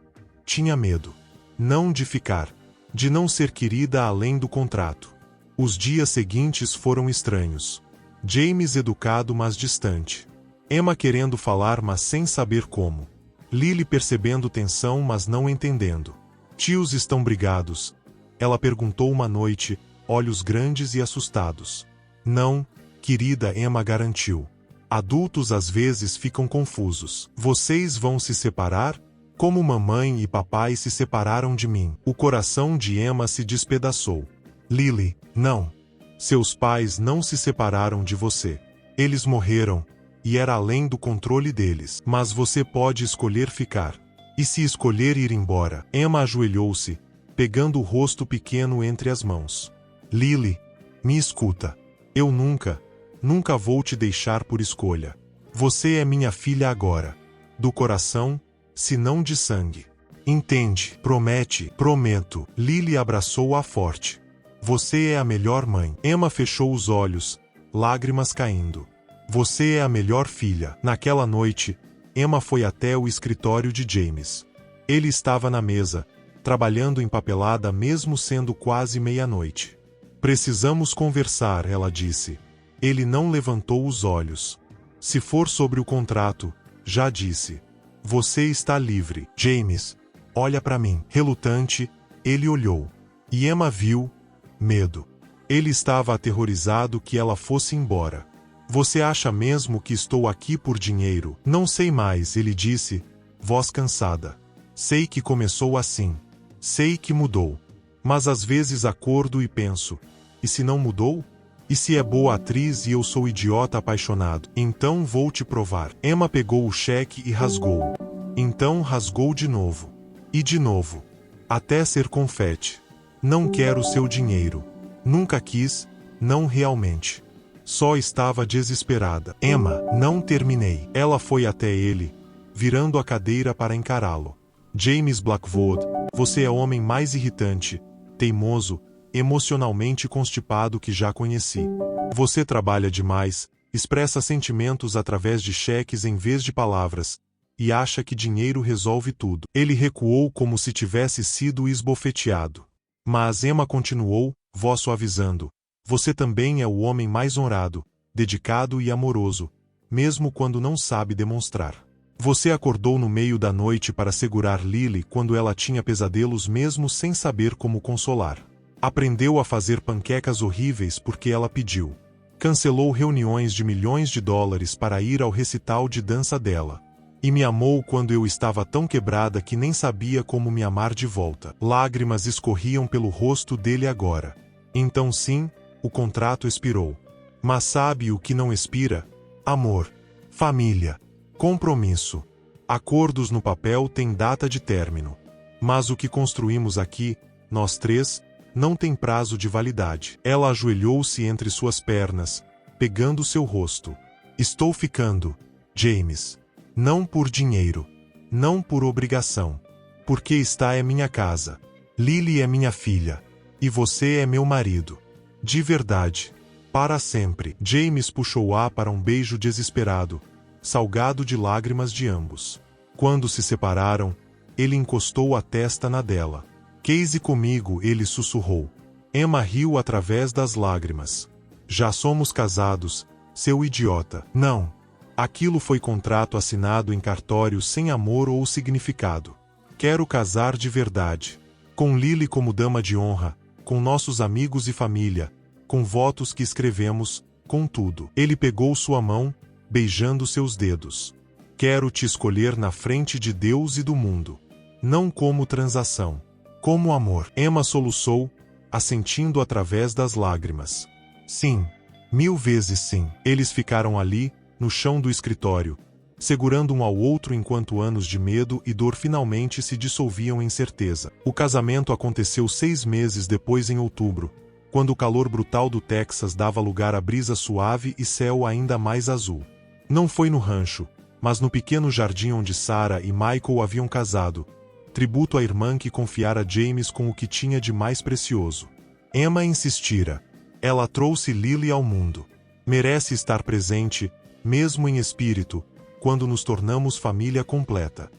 Tinha medo. Não de ficar. De não ser querida além do contrato. Os dias seguintes foram estranhos. James educado mas distante. Emma querendo falar mas sem saber como. Lily percebendo tensão mas não entendendo. Tios estão brigados? Ela perguntou uma noite, olhos grandes e assustados. Não, querida, Emma garantiu. Adultos às vezes ficam confusos. Vocês vão se separar? Como mamãe e papai se separaram de mim. O coração de Emma se despedaçou. Lily, não. Seus pais não se separaram de você. Eles morreram, e era além do controle deles. Mas você pode escolher ficar. E se escolher ir embora? Emma ajoelhou-se, pegando o rosto pequeno entre as mãos. Lily, me escuta. Eu nunca vou te deixar por escolha. Você é minha filha agora. Do coração, se não de sangue. Entende? Promete? Prometo. Lily abraçou-a forte. Você é a melhor mãe. Emma fechou os olhos, lágrimas caindo. Você é a melhor filha. Naquela noite, Emma foi até o escritório de James. Ele estava na mesa, trabalhando em papelada mesmo sendo quase meia-noite. Precisamos conversar, ela disse. Ele não levantou os olhos. Se for sobre o contrato, já disse. Você está livre. James, olha para mim. Relutante, ele olhou. E Emma viu medo. Ele estava aterrorizado que ela fosse embora. Você acha mesmo que estou aqui por dinheiro? Não sei mais, ele disse, voz cansada. Sei que começou assim. Sei que mudou. Mas às vezes acordo e penso, e se não mudou? E se é boa atriz e eu sou idiota apaixonado? Então vou te provar. Emma pegou o cheque e rasgou. Então rasgou de novo. E de novo. Até ser confete. Não quero seu dinheiro. Nunca quis, não realmente. Só estava desesperada. Emma, não terminei. Ela foi até ele, virando a cadeira para encará-lo. James Blackwood, você é o homem mais irritante, teimoso, emocionalmente constipado que já conheci. Você trabalha demais, expressa sentimentos através de cheques em vez de palavras, e acha que dinheiro resolve tudo. Ele recuou como se tivesse sido esbofeteado. Mas Emma continuou, voz suavizando. Você também é o homem mais honrado, dedicado e amoroso, mesmo quando não sabe demonstrar. Você acordou no meio da noite para segurar Lily quando ela tinha pesadelos mesmo sem saber como consolar. Aprendeu a fazer panquecas horríveis porque ela pediu. Cancelou reuniões de milhões de dólares para ir ao recital de dança dela. E me amou quando eu estava tão quebrada que nem sabia como me amar de volta. Lágrimas escorriam pelo rosto dele agora. Então sim, o contrato expirou. Mas sabe o que não expira? Amor, família, compromisso. Acordos no papel têm data de término. Mas o que construímos aqui, nós três, não tem prazo de validade. Ela ajoelhou-se entre suas pernas, pegando seu rosto. Estou ficando, James. Não por dinheiro. Não por obrigação. Porque esta é minha casa. Lily é minha filha. E você é meu marido. De verdade. Para sempre. James puxou-a para um beijo desesperado, salgado de lágrimas de ambos. Quando se separaram, ele encostou a testa na dela. Case comigo, ele sussurrou. Emma riu através das lágrimas. Já somos casados, seu idiota. Não. Aquilo foi contrato assinado em cartório sem amor ou significado. Quero casar de verdade. Com Lily como dama de honra, com nossos amigos e família, com votos que escrevemos, com tudo. Ele pegou sua mão, beijando seus dedos. Quero te escolher na frente de Deus e do mundo. Não como transação, como amor. Emma soluçou, assentindo através das lágrimas. Sim, 1000 vezes sim. Eles ficaram ali, no chão do escritório, segurando um ao outro enquanto anos de medo e dor finalmente se dissolviam em certeza. O casamento aconteceu 6 meses depois, em outubro, quando o calor brutal do Texas dava lugar a brisa suave e céu ainda mais azul. Não foi no rancho, mas no pequeno jardim onde Sarah e Michael haviam casado, tributo à irmã que confiara James com o que tinha de mais precioso. Emma insistira. Ela trouxe Lily ao mundo. Merece estar presente, mesmo em espírito, quando nos tornamos família completa.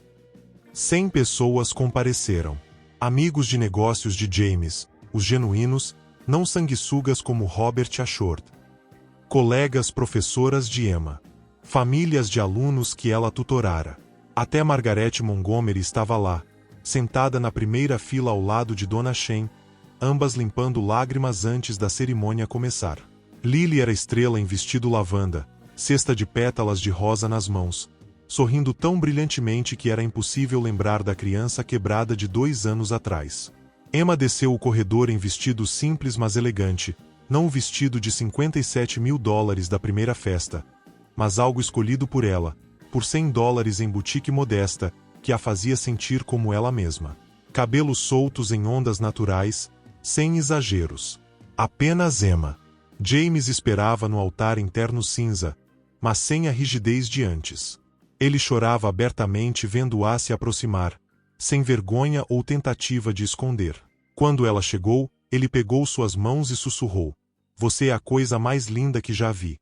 100 pessoas compareceram. Amigos de negócios de James, os genuínos, não sanguessugas como Robert Ashford. Colegas professoras de Emma. Famílias de alunos que ela tutorara. Até Margaret Montgomery estava lá, sentada na primeira fila ao lado de Dona Shen, ambas limpando lágrimas antes da cerimônia começar. Lily era estrela em vestido lavanda, cesta de pétalas de rosa nas mãos, sorrindo tão brilhantemente que era impossível lembrar da criança quebrada de 2 anos atrás. Emma desceu o corredor em vestido simples mas elegante, não o vestido de $57.000 da primeira festa, mas algo escolhido por ela, por $100 em boutique modesta, que a fazia sentir como ela mesma. Cabelos soltos em ondas naturais, sem exageros. Apenas Emma. James esperava no altar interno cinza, mas sem a rigidez de antes. Ele chorava abertamente vendo-a se aproximar, sem vergonha ou tentativa de esconder. Quando ela chegou, ele pegou suas mãos e sussurrou: "Você é a coisa mais linda que já vi."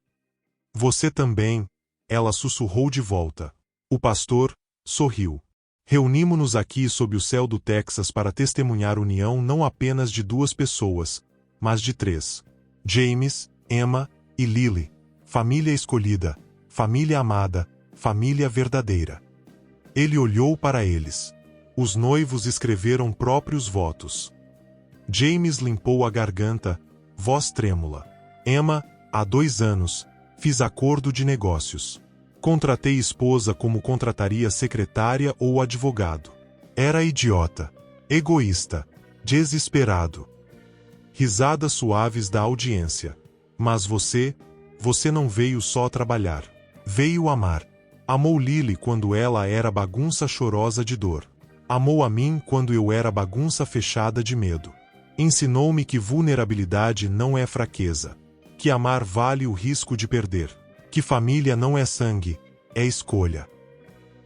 "Você também," ela sussurrou de volta. O pastor sorriu. "Reunimo-nos aqui sob o céu do Texas para testemunhar a união não apenas de 2 pessoas, mas de 3. James, Emma e Lily. Família escolhida, família amada, família verdadeira." Ele olhou para eles. Os noivos escreveram próprios votos. James limpou a garganta, voz trêmula. "Emma, há 2 anos, fiz acordo de negócios. Contratei esposa como contrataria secretária ou advogado. Era idiota, egoísta, desesperado." Risadas suaves da audiência. "Mas você não veio só trabalhar. Veio amar. Amou Lily quando ela era bagunça chorosa de dor. Amou a mim quando eu era bagunça fechada de medo. Ensinou-me que vulnerabilidade não é fraqueza. Que amar vale o risco de perder. Que família não é sangue, é escolha."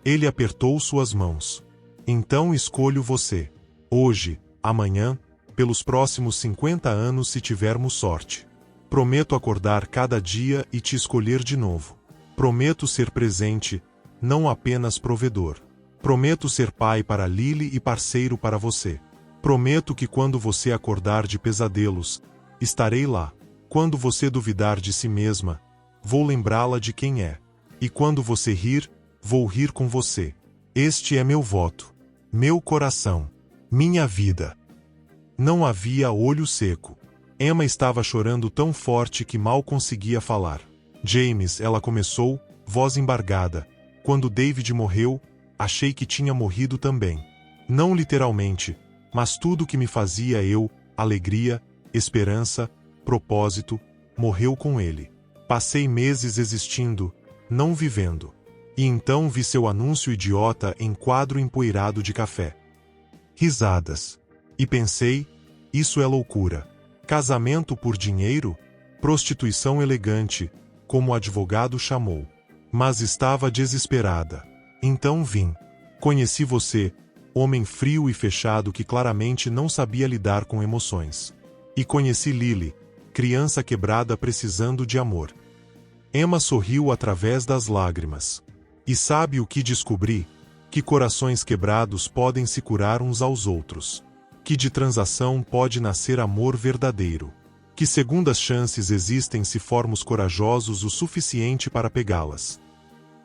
Ele apertou suas mãos. "Então escolho você. Hoje, amanhã, pelos próximos 50 anos se tivermos sorte. Prometo acordar cada dia e te escolher de novo. Prometo ser presente, não apenas provedor. Prometo ser pai para Lily e parceiro para você. Prometo que quando você acordar de pesadelos, estarei lá. Quando você duvidar de si mesma, vou lembrá-la de quem é. E quando você rir, vou rir com você. Este é meu voto. Meu coração. Minha vida." Não havia olho seco. Emma estava chorando tão forte que mal conseguia falar. "James," ela começou, voz embargada. "Quando David morreu, achei que tinha morrido também. Não literalmente, mas tudo que me fazia eu, alegria, esperança, propósito, morreu com ele. Passei meses existindo, não vivendo. E então vi seu anúncio idiota em quadro empoeirado de café." Risadas. E pensei, isso é loucura. Casamento por dinheiro? Prostituição elegante, como o advogado chamou. Mas estava desesperada. Então vim. Conheci você, homem frio e fechado que claramente não sabia lidar com emoções. E conheci Lily, criança quebrada precisando de amor. Emma sorriu através das lágrimas. E sabe o que descobri? Que corações quebrados podem se curar uns aos outros. Que de transação pode nascer amor verdadeiro. Que segundas chances existem se formos corajosos o suficiente para pegá-las.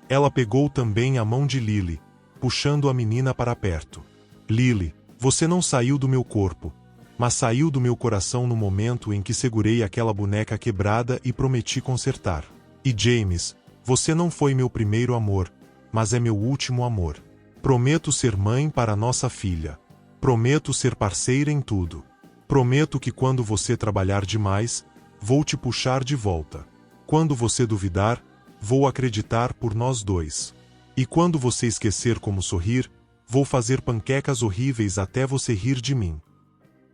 Ela pegou também a mão de Lily, puxando a menina para perto. Lily, você não saiu do meu corpo, mas saiu do meu coração no momento em que segurei aquela boneca quebrada e prometi consertar. E James, você não foi meu primeiro amor, mas é meu último amor. Prometo ser mãe para nossa filha. Prometo ser parceira em tudo. Prometo que quando você trabalhar demais, vou te puxar de volta. Quando você duvidar, vou acreditar por nós dois. E quando você esquecer como sorrir, vou fazer panquecas horríveis até você rir de mim.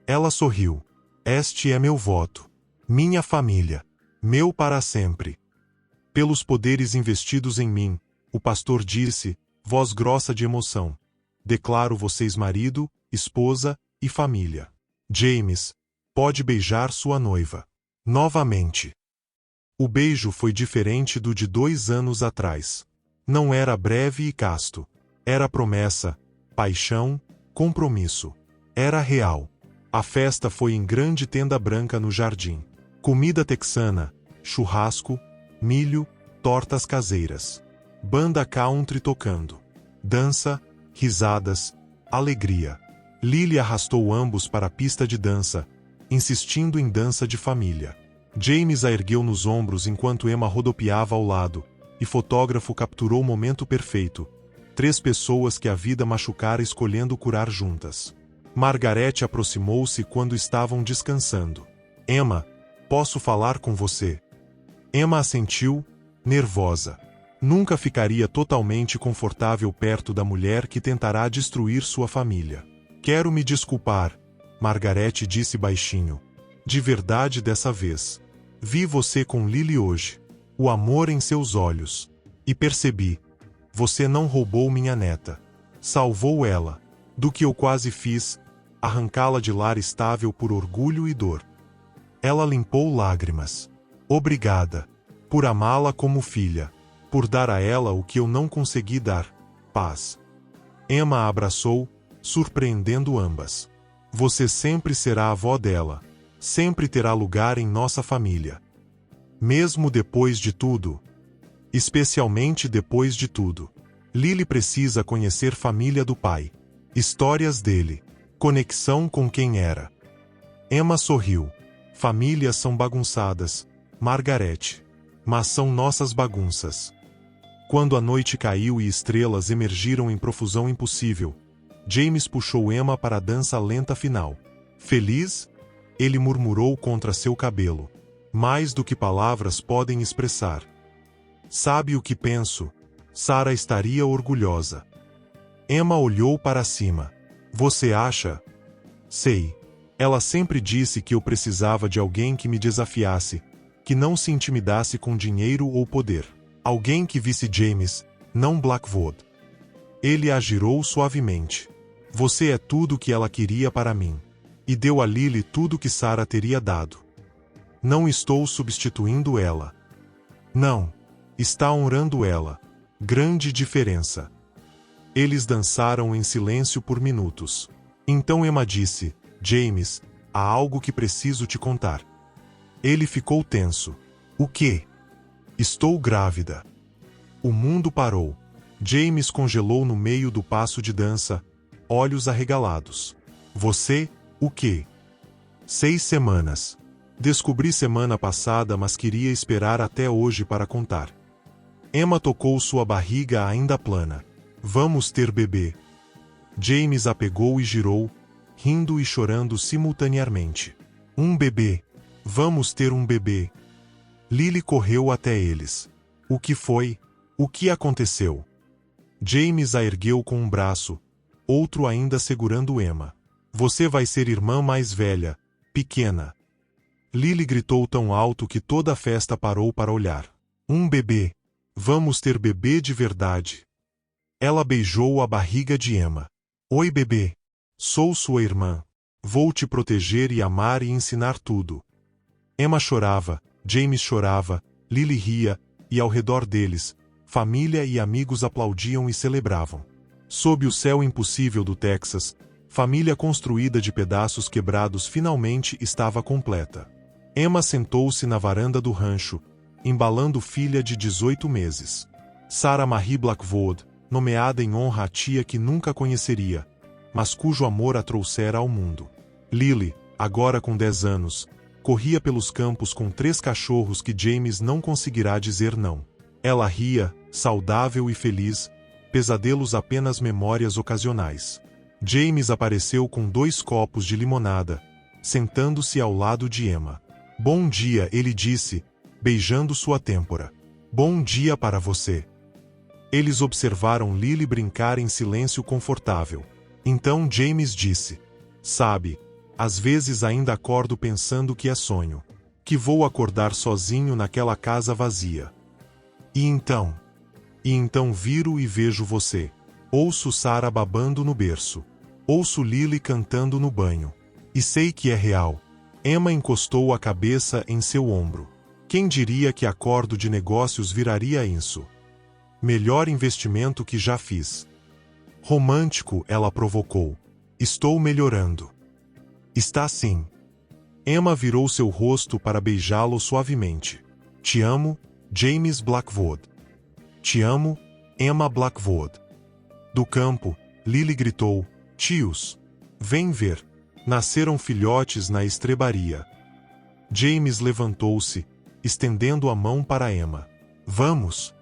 Ela sorriu. Este é meu voto. Minha família. Meu para sempre. Pelos poderes investidos em mim, o pastor disse, voz grossa de emoção. Declaro vocês marido, esposa e família. James, pode beijar sua noiva. Novamente. O beijo foi diferente do de 2 anos atrás. Não era breve e casto. Era promessa, paixão, compromisso. Era real. A festa foi em grande tenda branca no jardim. Comida texana, churrasco, milho, tortas caseiras. Banda country tocando. Dança, risadas, alegria. Lily arrastou ambos para a pista de dança, insistindo em dança de família. James a ergueu nos ombros enquanto Emma rodopiava ao lado, e fotógrafo capturou o momento perfeito. 3 pessoas que a vida machucara escolhendo curar juntas. Margaret aproximou-se quando estavam descansando. Emma, posso falar com você? Emma assentiu, nervosa. Nunca ficaria totalmente confortável perto da mulher que tentará destruir sua família. Quero me desculpar, Margaret disse baixinho. De verdade dessa vez. Vi você com Lily hoje. O amor em seus olhos. E percebi. Você não roubou minha neta. Salvou ela. Do que eu quase fiz, arrancá-la de lar estável por orgulho e dor. Ela limpou lágrimas. Obrigada. Por amá-la como filha. Por dar a ela o que eu não consegui dar. Paz. Emma a abraçou, surpreendendo ambas. Você sempre será a avó dela. Sempre terá lugar em nossa família. Mesmo depois de tudo. Especialmente depois de tudo. Lily precisa conhecer família do pai. Histórias dele. Conexão com quem era. Emma sorriu. Famílias são bagunçadas, Margaret. Mas são nossas bagunças. Quando a noite caiu e estrelas emergiram em profusão impossível, James puxou Emma para a dança lenta final. Feliz? Ele murmurou contra seu cabelo. Mais do que palavras podem expressar. Sabe o que penso? Sarah estaria orgulhosa. Emma olhou para cima. Você acha? Sei. Ela sempre disse que eu precisava de alguém que me desafiasse, que não se intimidasse com dinheiro ou poder. Alguém que visse James, não Blackwood. Ele a girou suavemente. Você é tudo o que ela queria para mim. E deu a Lily tudo que Sarah teria dado. Não estou substituindo ela. Não. Está honrando ela. Grande diferença. Eles dançaram em silêncio por minutos. Então Emma disse, James, há algo que preciso te contar. Ele ficou tenso. O quê? Estou grávida. O mundo parou. James congelou no meio do passo de dança, olhos arregalados. Você, o quê? 6 semanas. Descobri semana passada, mas queria esperar até hoje para contar. Emma tocou sua barriga ainda plana. Vamos ter bebê. James a pegou e girou, rindo e chorando simultaneamente. Um bebê. Vamos ter um bebê. Lily correu até eles. O que foi? O que aconteceu? James a ergueu com um braço, outro ainda segurando Emma. Você vai ser irmã mais velha, pequena. Lily gritou tão alto que toda a festa parou para olhar. Um bebê. Vamos ter bebê de verdade. Ela beijou a barriga de Emma. Oi, bebê. Sou sua irmã. Vou te proteger e amar e ensinar tudo. Emma chorava, James chorava, Lily ria, e ao redor deles, família e amigos aplaudiam e celebravam. Sob o céu impossível do Texas, família construída de pedaços quebrados finalmente estava completa. Emma sentou-se na varanda do rancho, embalando filha de 18 meses. Sarah Marie Blackwood, nomeada em honra à tia que nunca conheceria, mas cujo amor a trouxera ao mundo. Lily, agora com 10 anos, corria pelos campos com 3 cachorros que James não conseguirá dizer não. Ela ria, saudável e feliz, pesadelos apenas memórias ocasionais. James apareceu com 2 copos de limonada, sentando-se ao lado de Emma. Bom dia, ele disse, beijando sua têmpora. Bom dia para você. Eles observaram Lily brincar em silêncio confortável. Então James disse: sabe, às vezes ainda acordo pensando que é sonho, que vou acordar sozinho naquela casa vazia. E então viro e vejo você. Ouço Sarah babando no berço. Ouço Lily cantando no banho. E sei que é real. Emma encostou a cabeça em seu ombro. Quem diria que acordo de negócios viraria isso? Melhor investimento que já fiz. Romântico, ela provocou. Estou melhorando. Está sim. Emma virou seu rosto para beijá-lo suavemente. Te amo, James Blackwood. Te amo, Emma Blackwood. Do campo, Lily gritou: tios, vem ver. Nasceram filhotes na estrebaria. James levantou-se, estendendo a mão para Emma. Vamos.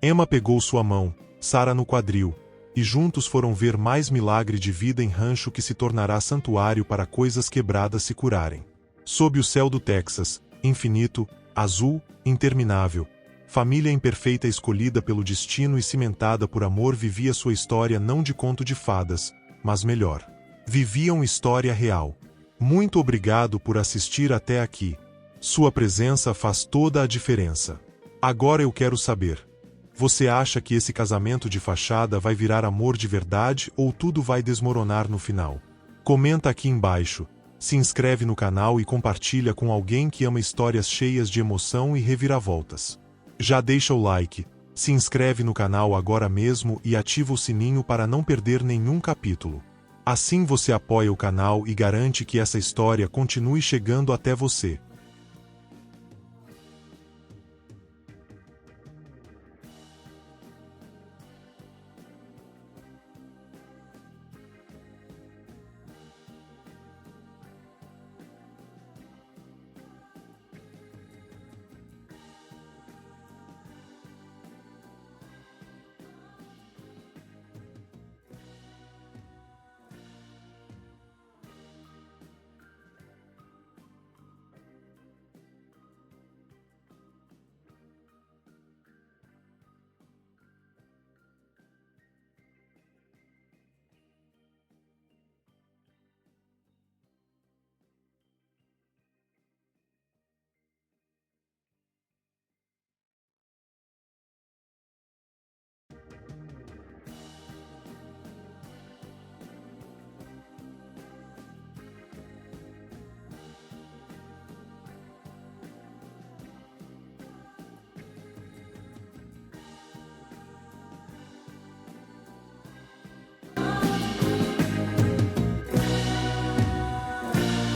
Emma pegou sua mão, Sarah no quadril, e juntos foram ver mais milagre de vida em rancho que se tornará santuário para coisas quebradas se curarem. Sob o céu do Texas, infinito, azul, interminável, família imperfeita escolhida pelo destino e cimentada por amor vivia sua história não de conto de fadas, mas melhor. Viviam história real. Muito obrigado por assistir até aqui. Sua presença faz toda a diferença. Agora eu quero saber. Você acha que esse casamento de fachada vai virar amor de verdade ou tudo vai desmoronar no final? Comenta aqui embaixo, se inscreve no canal e compartilha com alguém que ama histórias cheias de emoção e reviravoltas. Já deixa o like, se inscreve no canal agora mesmo e ativa o sininho para não perder nenhum capítulo. Assim você apoia o canal e garante que essa história continue chegando até você.